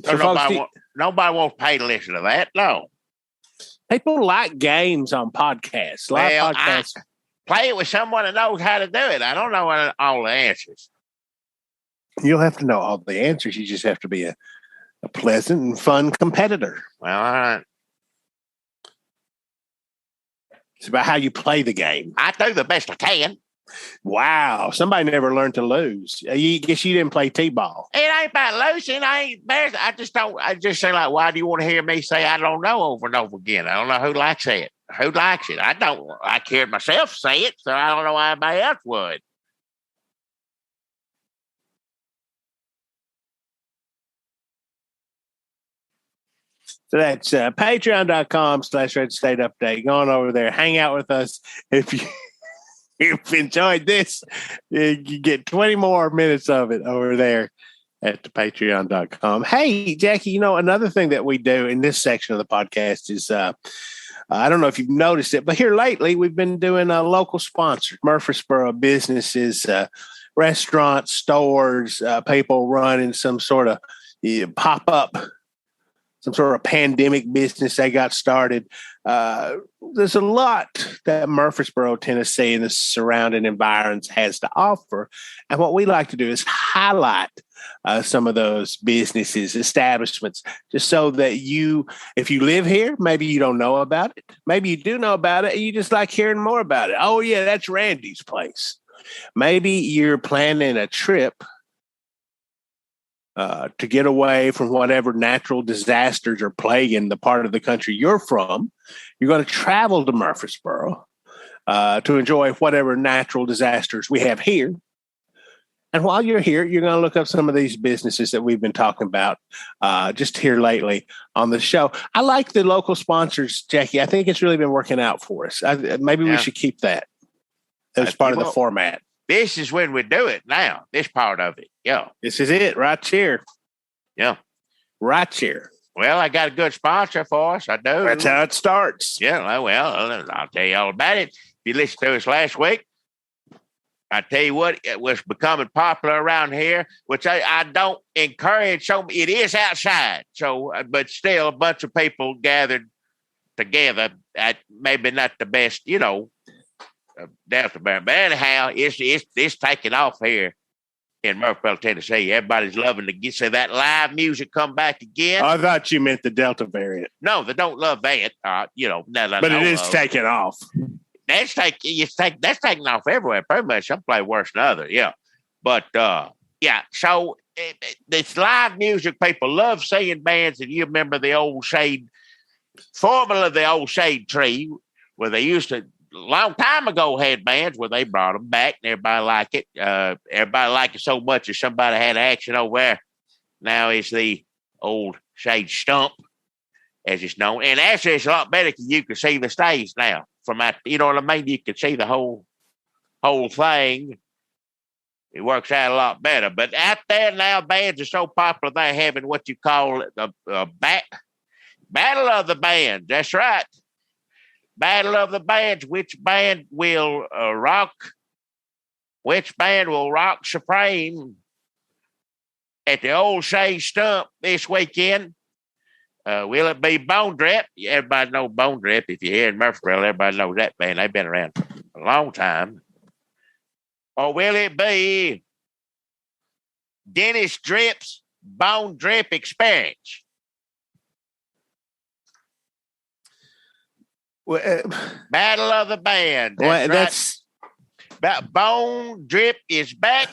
Speaker 2: So nobody wants to pay to listen to that. No.
Speaker 3: People like games on podcasts. Podcasts.
Speaker 2: Play it with someone that knows how to do it. I don't know all the answers.
Speaker 3: You'll have to know all the answers. You just have to be a pleasant and fun competitor.
Speaker 2: Well, all right.
Speaker 3: It's about how you play the game.
Speaker 2: I do the best I can.
Speaker 3: Wow. Somebody never learned to lose. I guess you didn't play T-ball.
Speaker 2: It ain't about losing. I ain't embarrassed. I just say, like, why do you want to hear me say I don't know over and over again? I don't know who likes it. Who likes it? I cared myself say it, so I don't know why anybody else would.
Speaker 3: So that's patreon.com/Red State Update. Go on over there. Hang out with us. If you've enjoyed this, you get 20 more minutes of it over there at the patreon.com. Hey, Jackie, another thing that we do in this section of the podcast is, I don't know if you've noticed it, but here lately we've been doing local sponsors, Murfreesboro businesses, restaurants, stores, people running some sort of pop-up, some sort of pandemic business they got started. There's a lot that Murfreesboro, Tennessee, and the surrounding environs has to offer. And what we like to do is highlight some of those businesses, establishments, just so that if you live here, maybe you don't know about it. Maybe you do know about it and you just like hearing more about it. Oh, yeah, that's Randy's place. Maybe you're planning a trip to get away from whatever natural disasters are plaguing the part of the country you're from. You're going to travel to Murfreesboro to enjoy whatever natural disasters we have here. And while you're here, you're going to look up some of these businesses that we've been talking about just here lately on the show. I like the local sponsors, Jackie. I think it's really been working out for us. Maybe we should keep that as part of the format.
Speaker 2: This is when we do it now, this part of it. Yeah.
Speaker 3: This is it right here.
Speaker 2: Yeah.
Speaker 3: Right here.
Speaker 2: Well, I got a good sponsor for us. I do.
Speaker 3: That's how it starts.
Speaker 2: Yeah. Well, I'll tell you all about it. If you listened to us last week, I tell you what, it was becoming popular around here, which I don't encourage. So it is outside. So, but still a bunch of people gathered together at maybe not the best, Delta variant. But anyhow, it's taking off here in Murfreesboro, Tennessee. Everybody's loving to see that live music come back again.
Speaker 3: I thought you meant the Delta variant.
Speaker 2: No, they don't love that. But
Speaker 3: it is taking off.
Speaker 2: That's taking off everywhere. Pretty much, some play worse than others. Yeah, but So this live music, people love seeing bands. And you remember the old shade formula of the old shade tree, where they used to. Long time ago had bands where they brought them back and everybody liked it. Everybody liked it so much that somebody had action over there. Now it's the old shade stump, as it's known. And actually it's a lot better because you can see the stage now from out, you know what I mean? You can see the whole thing. it works out a lot better. But out there now, bands are so popular, they're having what you call a battle of the bands. That's right. Battle of the bands. Which band will rock? Which band will rock supreme at the Old Shea Stump this weekend? Will it be Bone Drip? Everybody knows Bone Drip. If you're here in Murfreesboro, everybody knows that band. They've been around a long time. Or will it be Dennis Drip's Bone Drip Experience?
Speaker 3: Well,
Speaker 2: Battle of the Band.
Speaker 3: That's
Speaker 2: Bone Drip is back.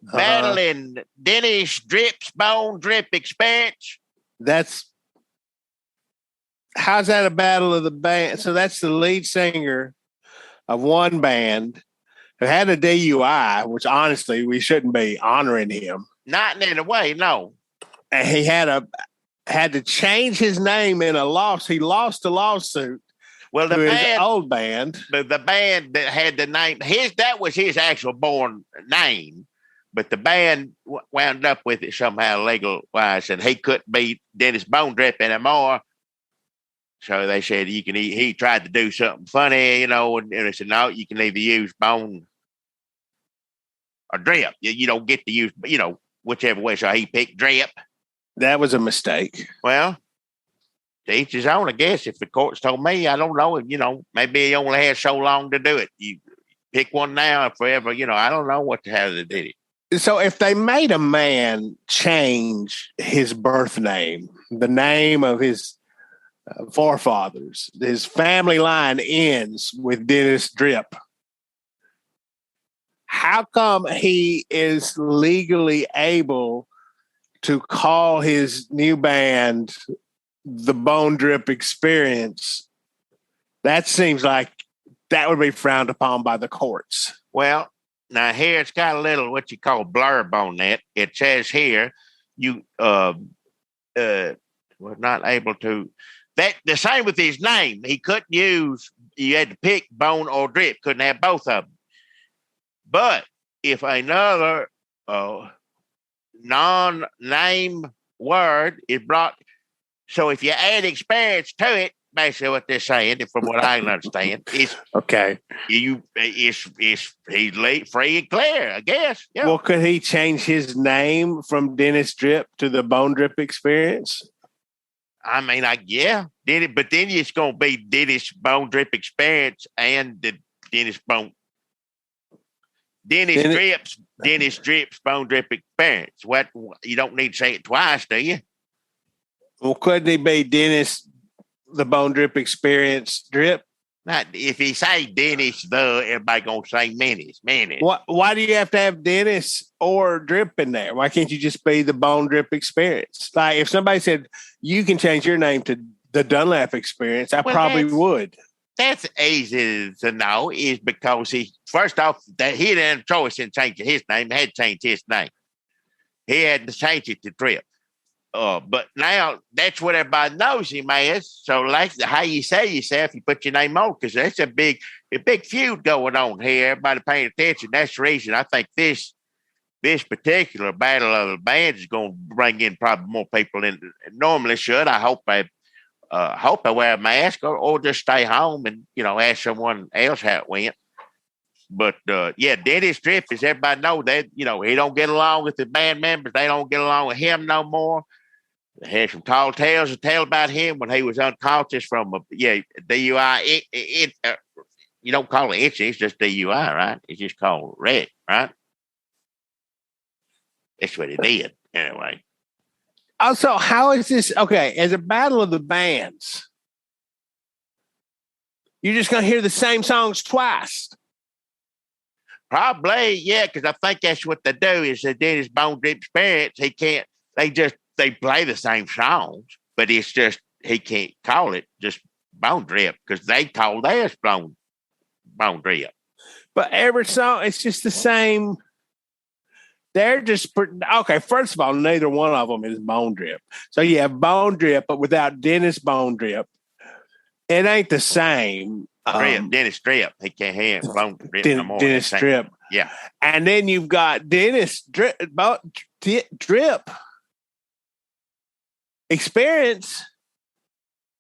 Speaker 2: Battling Dennis Drip's Bone Drip Experience.
Speaker 3: How's that a battle of the band? So that's the lead singer of one band who had a DUI, which honestly we shouldn't be honoring him.
Speaker 2: Not in any way, no.
Speaker 3: And he had to change his name in a loss. He lost a lawsuit.
Speaker 2: Well, the
Speaker 3: his old band,
Speaker 2: the band that had the name, that was his actual born name, but the band wound up with it somehow legal wise, and he couldn't be Dennis Bone Drip anymore. So they said he tried to do something funny, and they said, no, you can either use Bone or Drip. You don't get to use, whichever way. So he picked Drip.
Speaker 3: That was a mistake.
Speaker 2: Well, to each his own, I guess. If the courts told me, I don't know. Maybe he only had so long to do it. You pick one now and forever. I don't know what the hell they did it.
Speaker 3: So if they made a man change his birth name, the name of his forefathers, his family line ends with Dennis Drip, how come he is legally able to call his new band the Bone Drip Experience? That seems like that would be frowned upon by the courts.
Speaker 2: Well, now here it's got a little what you call blurb on it. It says here you were not able to. That the same with his name. He couldn't use. You had to pick Bone or Drip. Couldn't have both of them. But if another non-name word is brought, so if you add experience to it, basically what they're saying, from what I can understand, is
Speaker 3: okay.
Speaker 2: He's free and clear, I guess. Yeah.
Speaker 3: Well, could he change his name from Dennis Drip to the Bone Drip Experience?
Speaker 2: I mean, But then it's going to be Dennis Bone Drip Experience and the Dennis Drip's Bone Drip Experience. What, you don't need to say it twice, do you?
Speaker 3: Well, couldn't he be Dennis the Bone Drip Experience Drip?
Speaker 2: Not if he say Dennis everybody gonna say Menace.
Speaker 3: Why do you have to have Dennis or Drip in there? Why can't you just be the Bone Drip Experience? Like if somebody said you can change your name to the Dunlap Experience, I probably would.
Speaker 2: That's easy to know, is because he first off that he didn't have a choice in changing his name. He had to change his name. He had to change it to Drip. But now that's what everybody knows him as. So, like how you say yourself, you put your name on, because that's a big feud going on here. Everybody paying attention. That's the reason I think this particular battle of the bands is going to bring in probably more people than it normally should. I hope they wear a mask or just stay home and ask someone else how it went. But Dennis Drip, as everybody know, that he don't get along with the band members. They don't get along with him no more. They had some tall tales to tell about him when he was unconscious from a DUI. You don't call it incident, it's just DUI, right? It's just called wreck, right? That's what it did, anyway.
Speaker 3: Also, how is this okay? As a battle of the bands, you're just going to hear the same songs twice.
Speaker 2: Probably, yeah, because I think that's what they do. Is the Dennis Bone Drip Experience? He can't. They play the same songs, but it's just he can't call it just Bone Drip because they call theirs Bone Drip.
Speaker 3: But every song, it's just the same. They're just okay. First of all, neither one of them is Bone Drip. So you have Bone Drip, but without Dennis Bone Drip, it ain't the same.
Speaker 2: Dennis Drip. He can't have Bone Drip no more.
Speaker 3: Dennis Drip.
Speaker 2: Yeah.
Speaker 3: And then you've got Dennis drip experience.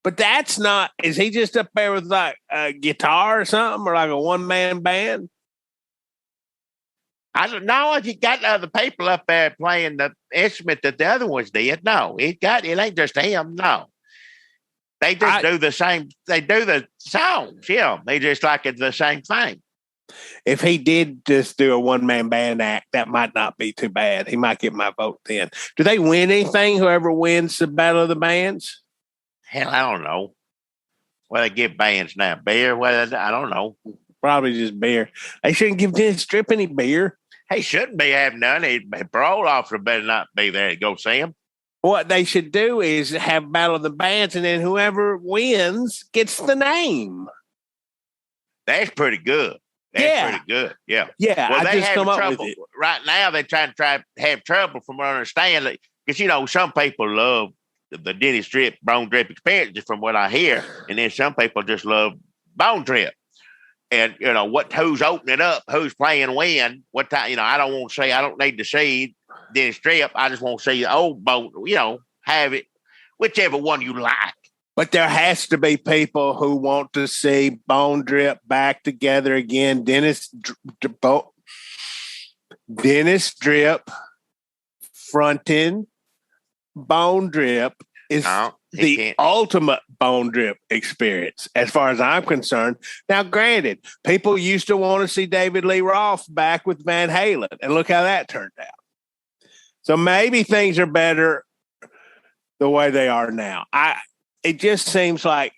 Speaker 3: But that's not, is he just up there with like a guitar or something, or like a one-man band?
Speaker 2: I don't know if you got other people up there playing the instrument that the other ones did. No, it ain't just him. No. They just do the same. They do the songs. Yeah. They just like it's the same thing.
Speaker 3: If he did just do a one-man band act, that might not be too bad. He might get my vote then. Do they win anything, whoever wins the Battle of the Bands?
Speaker 2: Hell, I don't know. Well, they give bands now beer. Well, I don't know.
Speaker 3: Probably just beer. They shouldn't give Dennis Strip any beer.
Speaker 2: He shouldn't be having none. Parole officer better not be there to go see him.
Speaker 3: What they should do is have Battle of the Bands, and then whoever wins gets the name.
Speaker 2: That's pretty good. That's pretty good. Yeah.
Speaker 3: Yeah.
Speaker 2: Well,
Speaker 3: I just come up
Speaker 2: trouble.
Speaker 3: with it.
Speaker 2: Right now, they're trying to have trouble from what I understand. Because, some people love the Dennis Strip, Bone Drip experience, just from what I hear. And then some people just love Bone Drip. And, who's opening up, who's playing when, what time, I don't want to say, I don't need to see Dennis Strip. I just want to see the old Bone, have it, whichever one you like.
Speaker 3: But there has to be people who want to see Bone Drip back together again. Dennis Drip fronting Bone Drip is the ultimate Bone Drip experience, as far as I'm concerned. Now, granted, people used to want to see David Lee Roth back with Van Halen, and look how that turned out. So maybe things are better the way they are now. It just seems like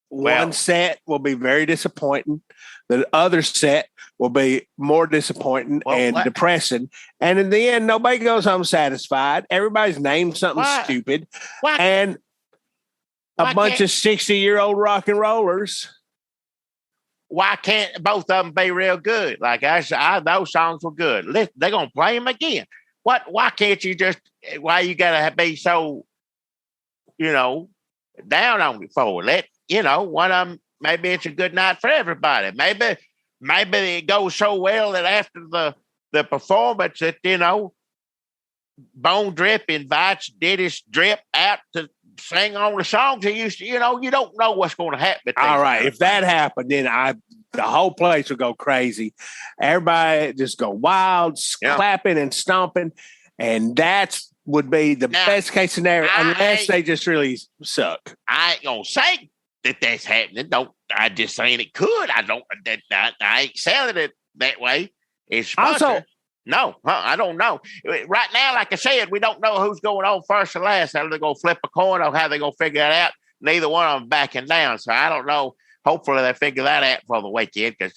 Speaker 3: one set will be very disappointing. The other set will be more disappointing and depressing. And in the end, nobody goes home satisfied. Everybody's named something stupid. And a bunch of 60-year-old rock and rollers.
Speaker 2: Why can't both of them be real good? Like those songs were good. They're going to play them again. Why can't you just, why you got to be so, down on it for? One of them, maybe it's a good night for everybody. Maybe it goes so well that after the performance that, Bone Drip invites Dennis Drip out to sing on the songs he used to, you don't know what's going to happen.
Speaker 3: All right. If that happened, then the whole place would go crazy. Everybody just go wild, clapping and stomping. And that's would be the best case scenario, unless they just really suck.
Speaker 2: I ain't gonna say that that's happening. I just saying it could. I ain't selling it that way. It's also no. I don't know. Right now, like I said, we don't know who's going on first or last. How they're gonna flip a coin, or how they're gonna figure it out. Neither one of them backing down. So I don't know. Hopefully they figure that out for the weekend, because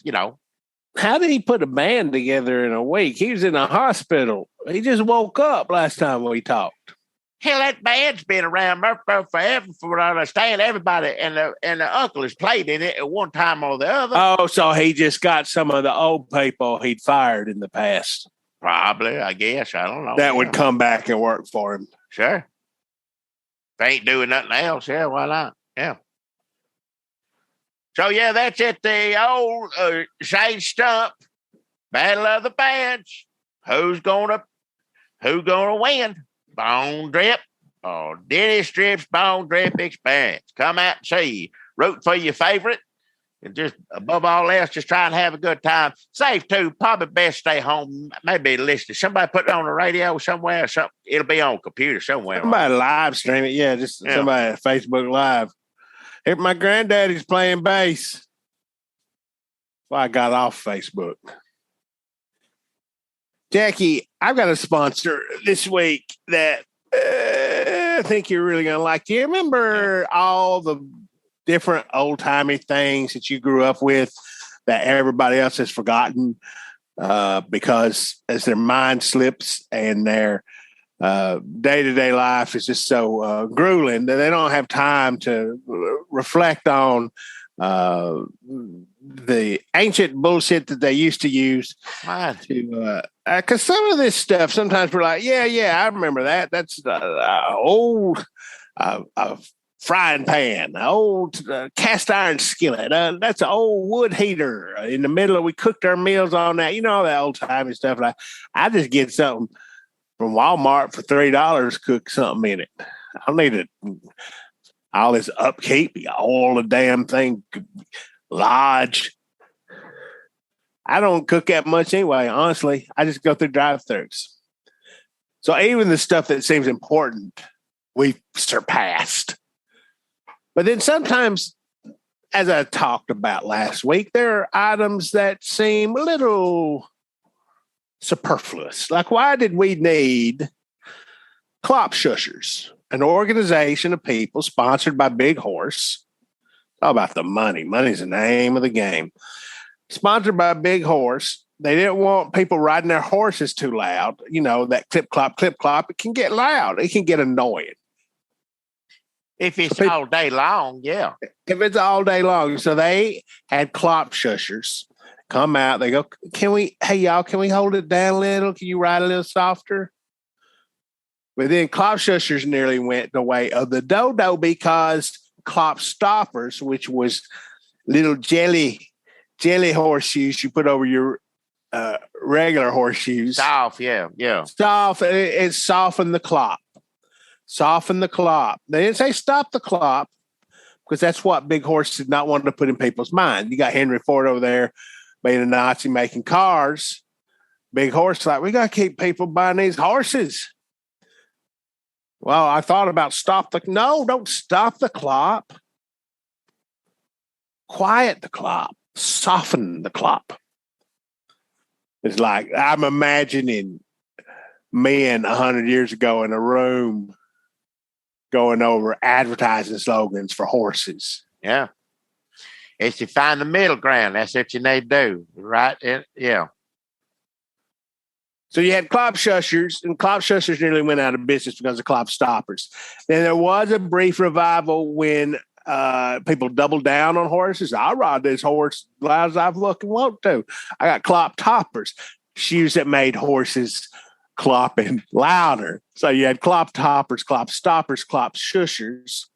Speaker 3: How did he put a band together in a week? He was in a hospital. He just woke up last time we talked.
Speaker 2: Hell, that band's been around forever, from what I understand. Everybody and the uncle has played in it at one time or the other.
Speaker 3: Oh, so he just got some of the old people he'd fired in the past.
Speaker 2: Probably, I guess. I don't know.
Speaker 3: That would come back and work for him.
Speaker 2: Sure. If they ain't doing nothing else, why not? Yeah. So, that's it. The old Sage Stump Battle of the Bands. Who's gonna win? Bone Drip or Dennis Strip's Bone Drip experience? Come out and see. Root for your favorite. And just above all else, just try and have a good time. Safe too. Probably best stay home. Maybe listen. Somebody put it on the radio somewhere or something. It'll be on a computer somewhere.
Speaker 3: Somebody live stream it. Yeah, just somebody at Facebook Live. If my granddaddy's playing bass. Well, I got off Facebook. Jackie, I've got a sponsor this week that I think you're really going to like. Do you remember all the different old-timey things that you grew up with that everybody else has forgotten because as their mind slips and their day-to-day life is just so grueling that they don't have time to reflect on the ancient bullshit that they used to use because some of this stuff sometimes we're like, yeah, I remember that. That's old. frying pan, an old cast iron skillet. That's an old wood heater in the middle. We cooked our meals on that. You know, that old timey stuff. Like, I just get something from Walmart for $3, cook something in it. I don't need it. All this upkeep, all the damn thing, lodge. I don't cook that much anyway, honestly. I just go through drive-thrus. So even the stuff that seems important, we've surpassed. But then sometimes, as I talked about last week, there are items that seem a little superfluous. Like, why did we need Clop Shushers, an organization of people sponsored by Big Horse? All about the money. Money's the name of the game. Sponsored by Big Horse. They didn't want people riding their horses too loud. You know, that clip, clop. It can get loud. It can get annoying.
Speaker 2: If it's all day long, yeah.
Speaker 3: If it's all day long. So they had Clop Shushers come out. They go, hey, y'all, can we hold it down a little? Can you ride a little softer? But then Clop Shushers nearly went the way of the dodo because Clop Stoppers, which was little jelly horseshoes you put over your regular horseshoes.
Speaker 2: Soft, yeah.
Speaker 3: Soft. It softened the clop. Soften the clop. They didn't say stop the clop because that's what Big Horse did not want to put in people's mind. You got Henry Ford over there being a Nazi making cars. Big Horse like, we got to keep people buying these horses. Well, I thought about don't stop the clop. Quiet the clop. Soften the clop. It's like I'm imagining men 100 years ago in a room going over advertising slogans for horses.
Speaker 2: Yeah. It's to find the middle ground. That's what you need to do, right? Yeah.
Speaker 3: So you had Clop Shushers, and Clop Shushers nearly went out of business because of Clop Stoppers. Then there was a brief revival when people doubled down on horses. I'll ride this horse as loud as I fucking want to. I got Clop Toppers, shoes that made horses clopping louder. So you had Clop Toppers, Clop Stoppers, Clop Shushers.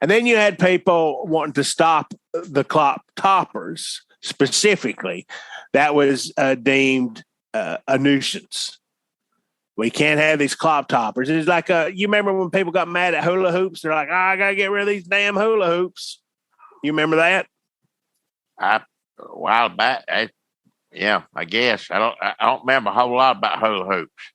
Speaker 3: And then you had people wanting to stop the Clop Toppers specifically. That was deemed a nuisance. We can't have these Clop Toppers. It's like you remember when people got mad at hula hoops? They're like, I got to get rid of these damn hula hoops. You remember that?
Speaker 2: A while back. I guess. I don't remember a whole lot about hula hoops.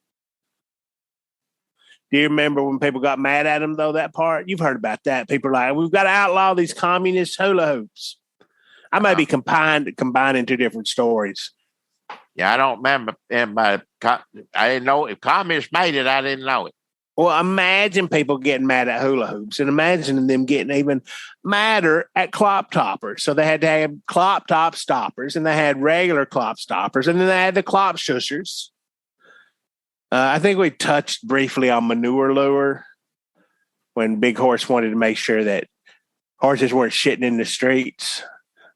Speaker 3: Do you remember when people got mad at them, though, that part? You've heard about that. People are like, we've got to outlaw these communist hula hoops. I may be combining two different stories.
Speaker 2: Yeah, I don't remember. I didn't know if communists made it. I didn't know it.
Speaker 3: Well, imagine people getting mad at hula hoops and imagine them getting even madder at Clop Toppers. So they had to have Clop Top Stoppers and they had regular Clop Stoppers and then they had the Clop Shushers. I think we touched briefly on manure lure when Big Horse wanted to make sure that horses weren't shitting in the streets.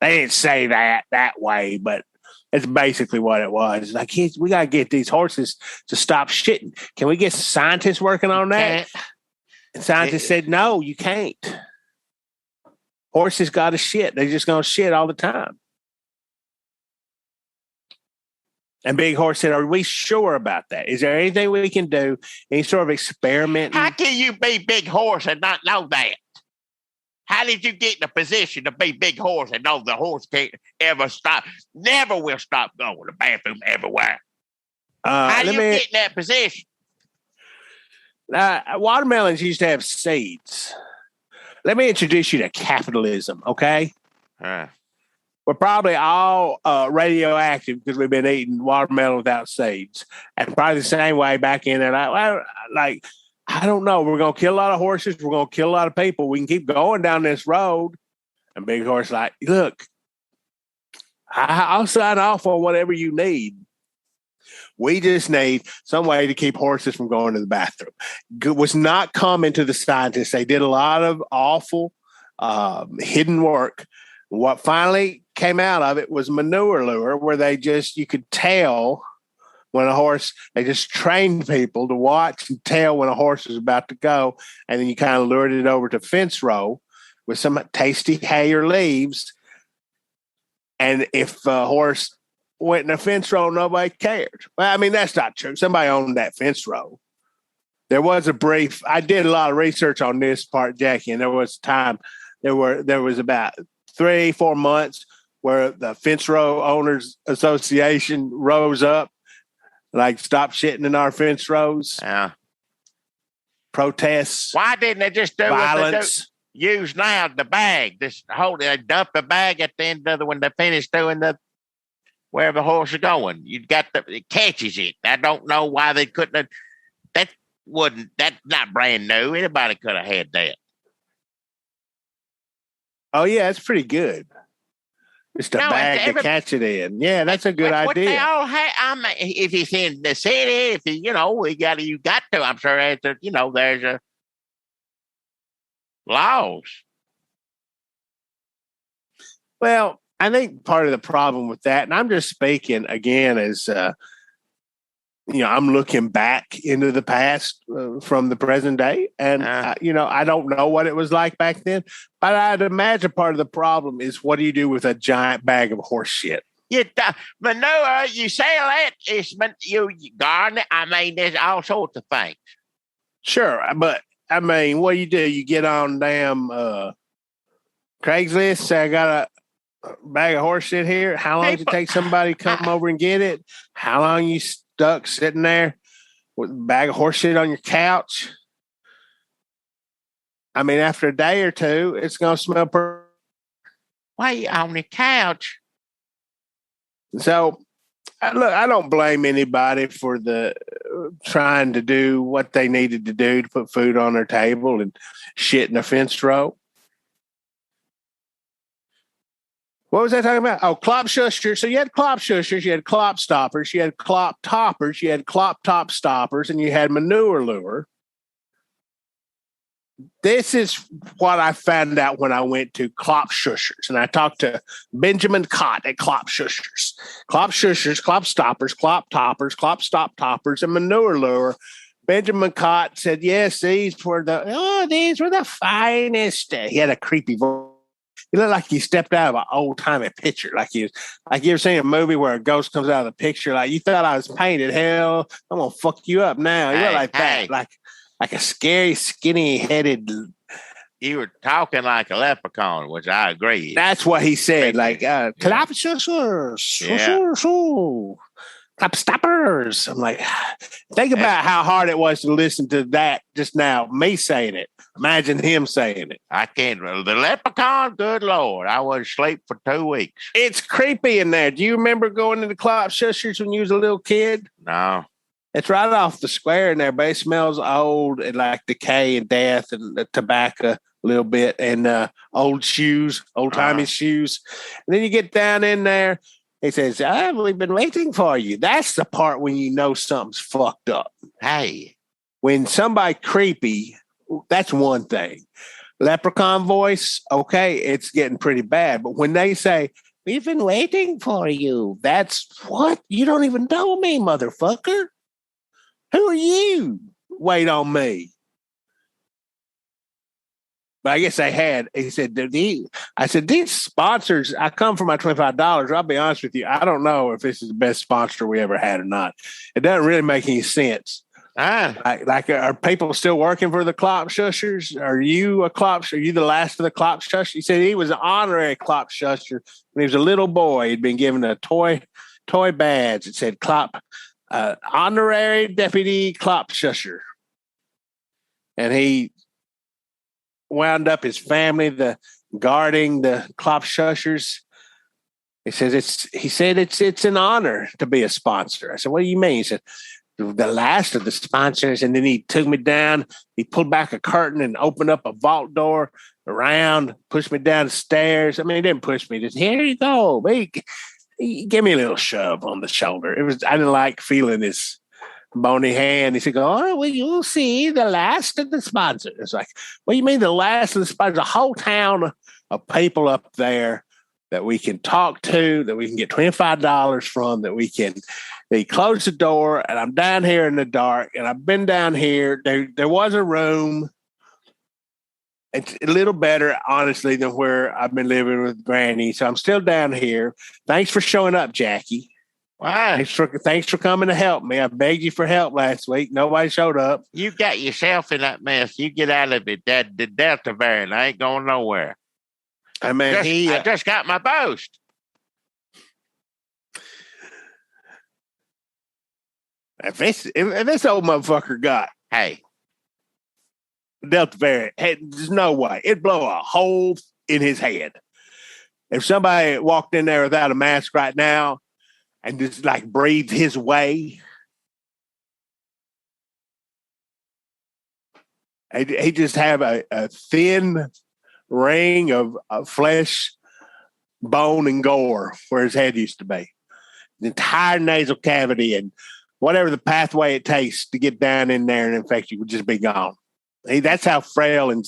Speaker 3: They didn't say that way, but it's basically what it was. Like, we got to get these horses to stop shitting. Can we get scientists working on that? And scientists said, no, you can't. Horses got to shit. They're just going to shit all the time. And Big Horse said, are we sure about that? Is there anything we can do? Any sort of experiment?
Speaker 2: How can you be Big Horse and not know that? How did you get in a position to be Big Horse and know the horse can't ever stop, never will stop going to the bathroom everywhere? How do you get in that position?
Speaker 3: Watermelons used to have seeds. Let me introduce you to capitalism, okay? We're probably all radioactive because we've been eating watermelon without seeds. And probably the same way back in there. Like I don't know. We're going to kill a lot of horses. We're going to kill a lot of people. We can keep going down this road. And Big Horse like, look, I'll sign off on whatever you need. We just need some way to keep horses from going to the bathroom. It was not common to the scientists. They did a lot of awful hidden work. What finally came out of it was manure lure, where you could tell when a horse, they just trained people to watch and tell when a horse was about to go. And then you kind of lured it over to fence row with some tasty hay or leaves. And if a horse went in a fence row, nobody cared. Well, I mean, that's not true. Somebody owned that fence row. There was a brief, I did a lot of research on this part, Jackie, and there was time, there was about 3-4 months where the Fence Row Owners Association rose up, like, stop shitting in our fence rows.
Speaker 2: Yeah.
Speaker 3: Protests.
Speaker 2: Why didn't they just do
Speaker 3: violence?
Speaker 2: What they do? Use now the bag. Just hold it. They dump the bag at the end of when they finish doing where the horse is going. You got it catches it. I don't know why they couldn't have. That's not brand new. Anybody could have had that.
Speaker 3: Oh yeah, it's pretty good. Just a bag to catch it in. Yeah, that's a good idea.
Speaker 2: What they all have, if it's in the city, if you got to. I'm sure there's a laws.
Speaker 3: Well, I think part of the problem with that, and I'm just speaking again as I'm looking back into the past from the present day, and I don't know what it was like back then, but I'd imagine part of the problem is, what do you do with a giant bag of horse shit?
Speaker 2: Manure, you sell it. You garden it. I mean, there's all sorts of things.
Speaker 3: Sure, but I mean, what do? You get on damn Craigslist, say I got a bag of horse shit here. How long does it take somebody to come over and get it? How long you stuck sitting there with a bag of horse shit on your couch? I mean, after a day or two, it's going to smell
Speaker 2: Why on the couch?
Speaker 3: So, look, I don't blame anybody for trying to do what they needed to do to put food on their table and shit in a fence row. What was I talking about? Oh, clop shushers. So you had clop shushers, you had clop stoppers, you had clop toppers, you had clop top stoppers, and you had manure lure. This is what I found out when I went to Clop Shushers, and I talked to Benjamin Cott at Clop Shushers. Clop Shushers, Clop Stoppers, Clop Toppers, Clop Stop Toppers, and Manure Lure. Benjamin Cott said, yes, these were the finest. He had a creepy voice. He looked like he stepped out of an old-timey picture. Like you ever seen a movie where a ghost comes out of the picture, like, you thought I was painted. Hell, I'm going to fuck you up now. You look like that. Like a scary, skinny-headed.
Speaker 2: You were talking like a leprechaun, which I agree.
Speaker 3: That's what he said. Like, clap shushers, clap stoppers. I'm like, think about how hard it was to listen to that just now. Me saying it. Imagine him saying it.
Speaker 2: I can't. The leprechaun, good Lord. I wasn't asleep for 2 weeks.
Speaker 3: It's creepy in there. Do you remember going to the Clop Shushers when you was a little kid?
Speaker 2: No.
Speaker 3: It's right off the square in there, but it smells old and like decay and death and tobacco a little bit, and old shoes, old-timey shoes. And then you get down in there, he says, we've been waiting for you. That's the part when you know something's fucked up.
Speaker 2: Hey.
Speaker 3: When somebody creepy, that's one thing. Leprechaun voice, okay, it's getting pretty bad. But when they say, we've been waiting for you, that's what? You don't even know me, motherfucker. Who are you? Wait on me. But I guess they had. He said, I said, these sponsors, I come for my $25. I'll be honest with you. I don't know if this is the best sponsor we ever had or not. It doesn't really make any sense. Like, are people still working for the Clop Shushers? Are you a Clop? Are you the last of the Clop Shushers? He said he was an honorary Clop Shusher when he was a little boy. He'd been given a toy badge. It said Clop. Honorary deputy Clop Shusher. And he wound up his family guarding the Clop Shushers. He said it's an honor to be a sponsor. I said, what do you mean? He said, the last of the sponsors. And then he took me down. He pulled back a curtain and opened up a vault door around, pushed me down the stairs. I mean, he didn't push me. Just, here you go. He gave me a little shove on the shoulder. I didn't like feeling his bony hand. He said, well, you'll see the last of the sponsors. It's like, what do you mean the last of the sponsors? A whole town of people up there that we can talk to, that we can get $25 from, they close the door, and I'm down here in the dark, and I've been down here. There was a room. It's a little better, honestly, than where I've been living with Granny. So I'm still down here. Thanks for showing up, Jackie.
Speaker 2: Why?
Speaker 3: Thanks for coming to help me. I begged you for help last week. Nobody showed up.
Speaker 2: You got yourself in that mess. You get out of it. That the Delta variant, I ain't going nowhere.
Speaker 3: I mean,
Speaker 2: I just got my boost.
Speaker 3: If this old motherfucker got Delta variant, there's no way. It'd blow a hole in his head. If somebody walked in there without a mask right now and just like breathed his way, he just have a thin ring of flesh, bone, and gore where his head used to be. The entire nasal cavity and whatever the pathway it takes to get down in there and infect you would just be gone. That's how frail and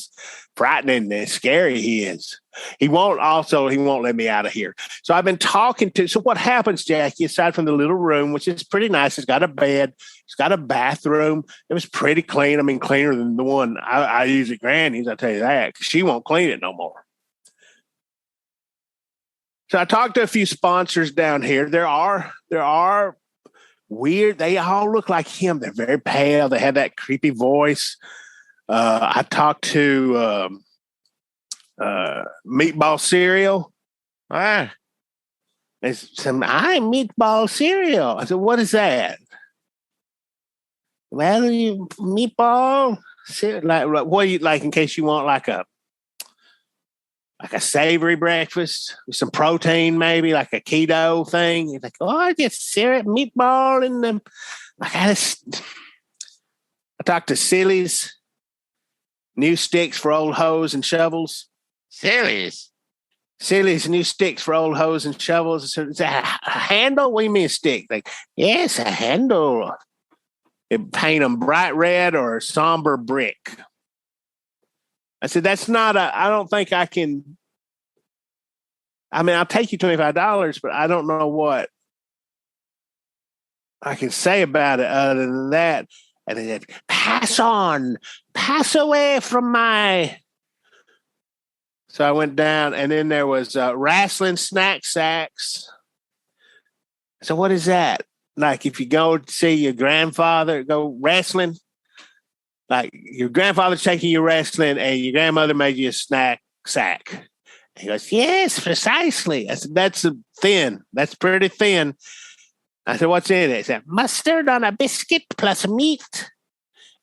Speaker 3: frightening and scary he is. He won't let me out of here. So I've been talking to, so what happens, Jackie, aside from the little room, which is pretty nice, it's got a bed, it's got a bathroom. It was pretty clean. I mean, cleaner than the one I use at Granny's, I'll tell you that, because she won't clean it no more. So I talked to a few sponsors down here. There are weird. They all look like him. They're very pale. They have that creepy voice. I talked to meatball cereal. It's some meatball cereal. I said, what is that? Well, you meatball cereal. Like what do you like in case you want like a savory breakfast with some protein, maybe like a keto thing. He's like, oh, I get syrup, meatball, and them. I talked to Silly's new sticks for old hoes and shovels.
Speaker 2: Silly's
Speaker 3: new sticks for old hoes and shovels. So it's a handle? What do you mean a stick? Like, yes, a handle. It paint them bright red or somber brick. I said, I don't think I can. I mean, I'll take you $25, but I don't know what I can say about it other than that. And they said, pass away from my. So I went down, and then there was wrestling snack sacks. So what is that? Like if you go to see your grandfather go wrestling, like your grandfather's taking you wrestling and your grandmother made you a snack sack. He goes, yes, precisely. I said, that's thin. That's pretty thin. I said, what's in it? He said, mustard on a biscuit plus meat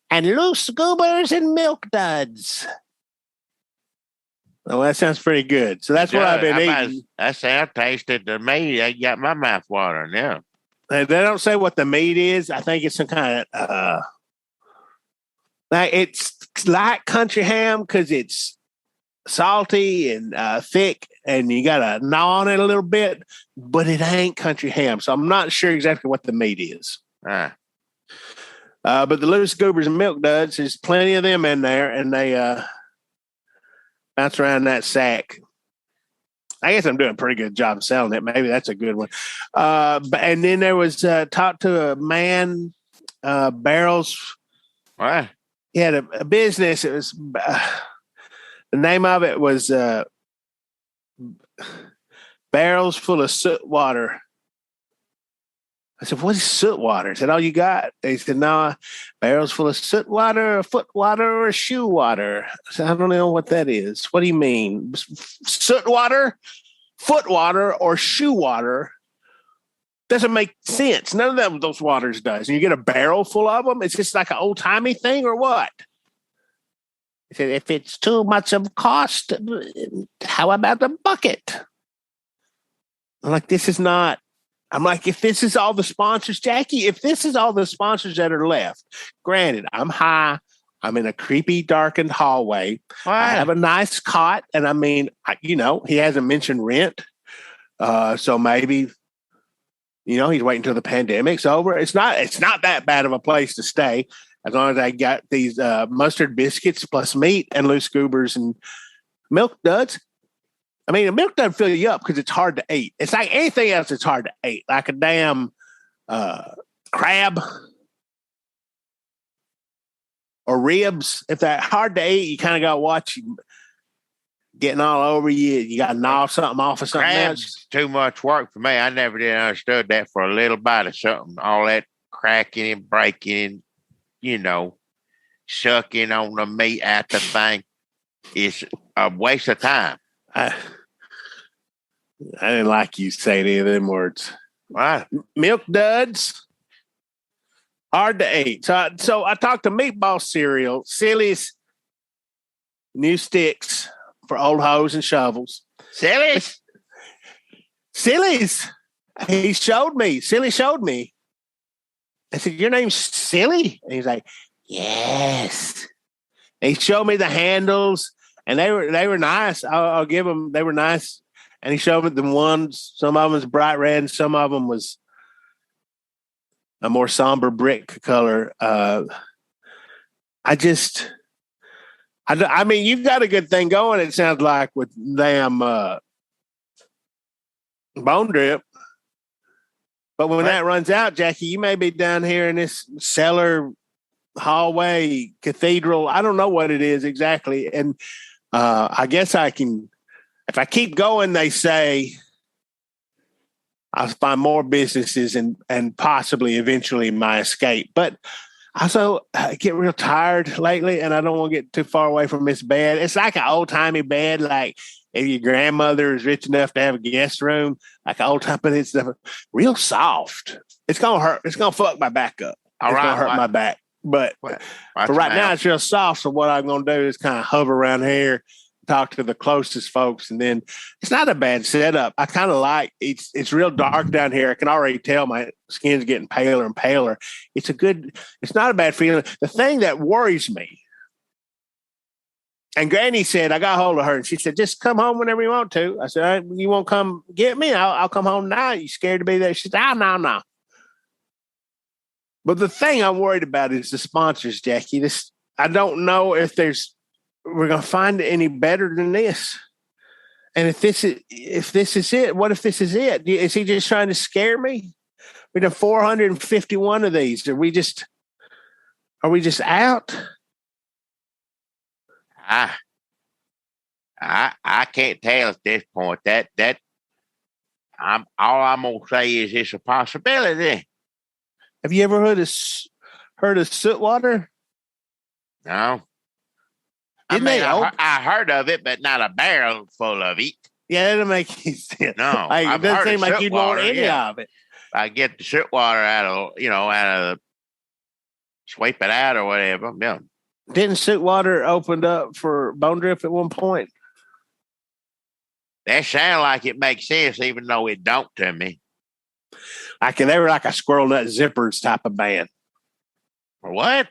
Speaker 3: and loose goobers and milk duds. Well, that sounds pretty good. So that's what I've been eating.
Speaker 2: That sounds tasted to me. I got my mouth watering now.
Speaker 3: They don't say what the meat is. I think it's some kind of like it's like country ham because it's salty and thick, and you got to gnaw on it a little bit, but it ain't country ham. So I'm not sure exactly what the meat is. But the loose goobers and milk duds, there's plenty of them in there, and they bounce around that sack. I guess I'm doing a pretty good job selling it. Maybe that's a good one. And then there was talk to a man, Barrels.
Speaker 2: What?
Speaker 3: He had a business. It was the name of it was Barrels Full of Soot Water. I said, what is soot water? Is that all you got? They said, no, barrels full of soot water, or foot water, or shoe water. I said, I don't know what that is. What do you mean? Soot water, foot water, or shoe water? Doesn't make sense. None of those waters does. And you get a barrel full of them? It's just like an old-timey thing or what? He said, if it's too much of cost, how about the bucket? I'm like, this is not. I'm like, if this is all the sponsors, Jackie, if this is all the sponsors that are left, granted, I'm high. I'm in a creepy, darkened hallway. Wow. I have a nice cot. And I mean, he hasn't mentioned rent. So maybe, he's waiting until the pandemic's over. It's not that bad of a place to stay as long as I got these mustard biscuits plus meat and loose goobers and milk duds. I mean, the milk doesn't fill you up because it's hard to eat. It's like anything else that's hard to eat, like a damn crab or ribs. If they're hard to eat, you kind of got to watch getting all over you. You got to gnaw something off of something
Speaker 2: Crab's
Speaker 3: else.
Speaker 2: too much work for me. I never did understood that for a little bite of something. All that cracking and breaking and, sucking on the meat at the thing is a waste of time.
Speaker 3: I didn't like you saying any of them words.
Speaker 2: What?
Speaker 3: Milk duds, hard to eat. So I talked to Meatball Cereal, Silly's new sticks for old hoes and shovels.
Speaker 2: Silly's?
Speaker 3: Silly's. He showed me. Silly showed me. I said, "Your name's Silly?" And he's like, "Yes." And he showed me the handles, and they were nice. I'll give them. They were nice. And he showed me the ones. Some of them was bright red, and some of them was a more somber brick color. I mean, you've got a good thing going. It sounds like with damn bone drip. But when that runs out, Jackie, you may be down here in this cellar, hallway, cathedral. I don't know what it is exactly. And I guess I can, if I keep going, they say, I'll find more businesses and possibly eventually my escape. But also, I get real tired lately, and I don't want to get too far away from this bed. It's like an old-timey bed, like if your grandmother is rich enough to have a guest room, like an old-time, but it's real soft. It's going to hurt. It's going to fuck my back up. It's going to hurt my back. But for right now, it's real soft. So what I'm going to do is kind of hover around here, talk to the closest folks, and then it's not a bad setup. I kind of like it's real dark down here. I can already tell my skin's getting paler and paler. It's not a bad feeling. The thing that worries me, and Granny said, I got a hold of her and she said, just come home whenever you want to. I said, all right, you won't come get me? I'll come home now. You scared to be there? She said, no. But the thing I'm worried about is the sponsors, Jackie. I don't know if we're going to find any better than this. And if this is it, what if this is it? Is he just trying to scare me? We done 451 of these. Are we just out?
Speaker 2: I can't tell at this point. All I'm gonna say is it's a possibility.
Speaker 3: Have you ever heard of soot water?
Speaker 2: No. I heard of it, but not a barrel full of it.
Speaker 3: Yeah, that doesn't make any sense.
Speaker 2: No,
Speaker 3: it doesn't seem like you'd want any of it.
Speaker 2: I get the soot water out of sweep it out or whatever. Yeah.
Speaker 3: Didn't soot water opened up for bone drip at one point?
Speaker 2: That sounds like it makes sense, even though it don't to me.
Speaker 3: They were like a Squirrel Nut Zippers type of band.
Speaker 2: For what?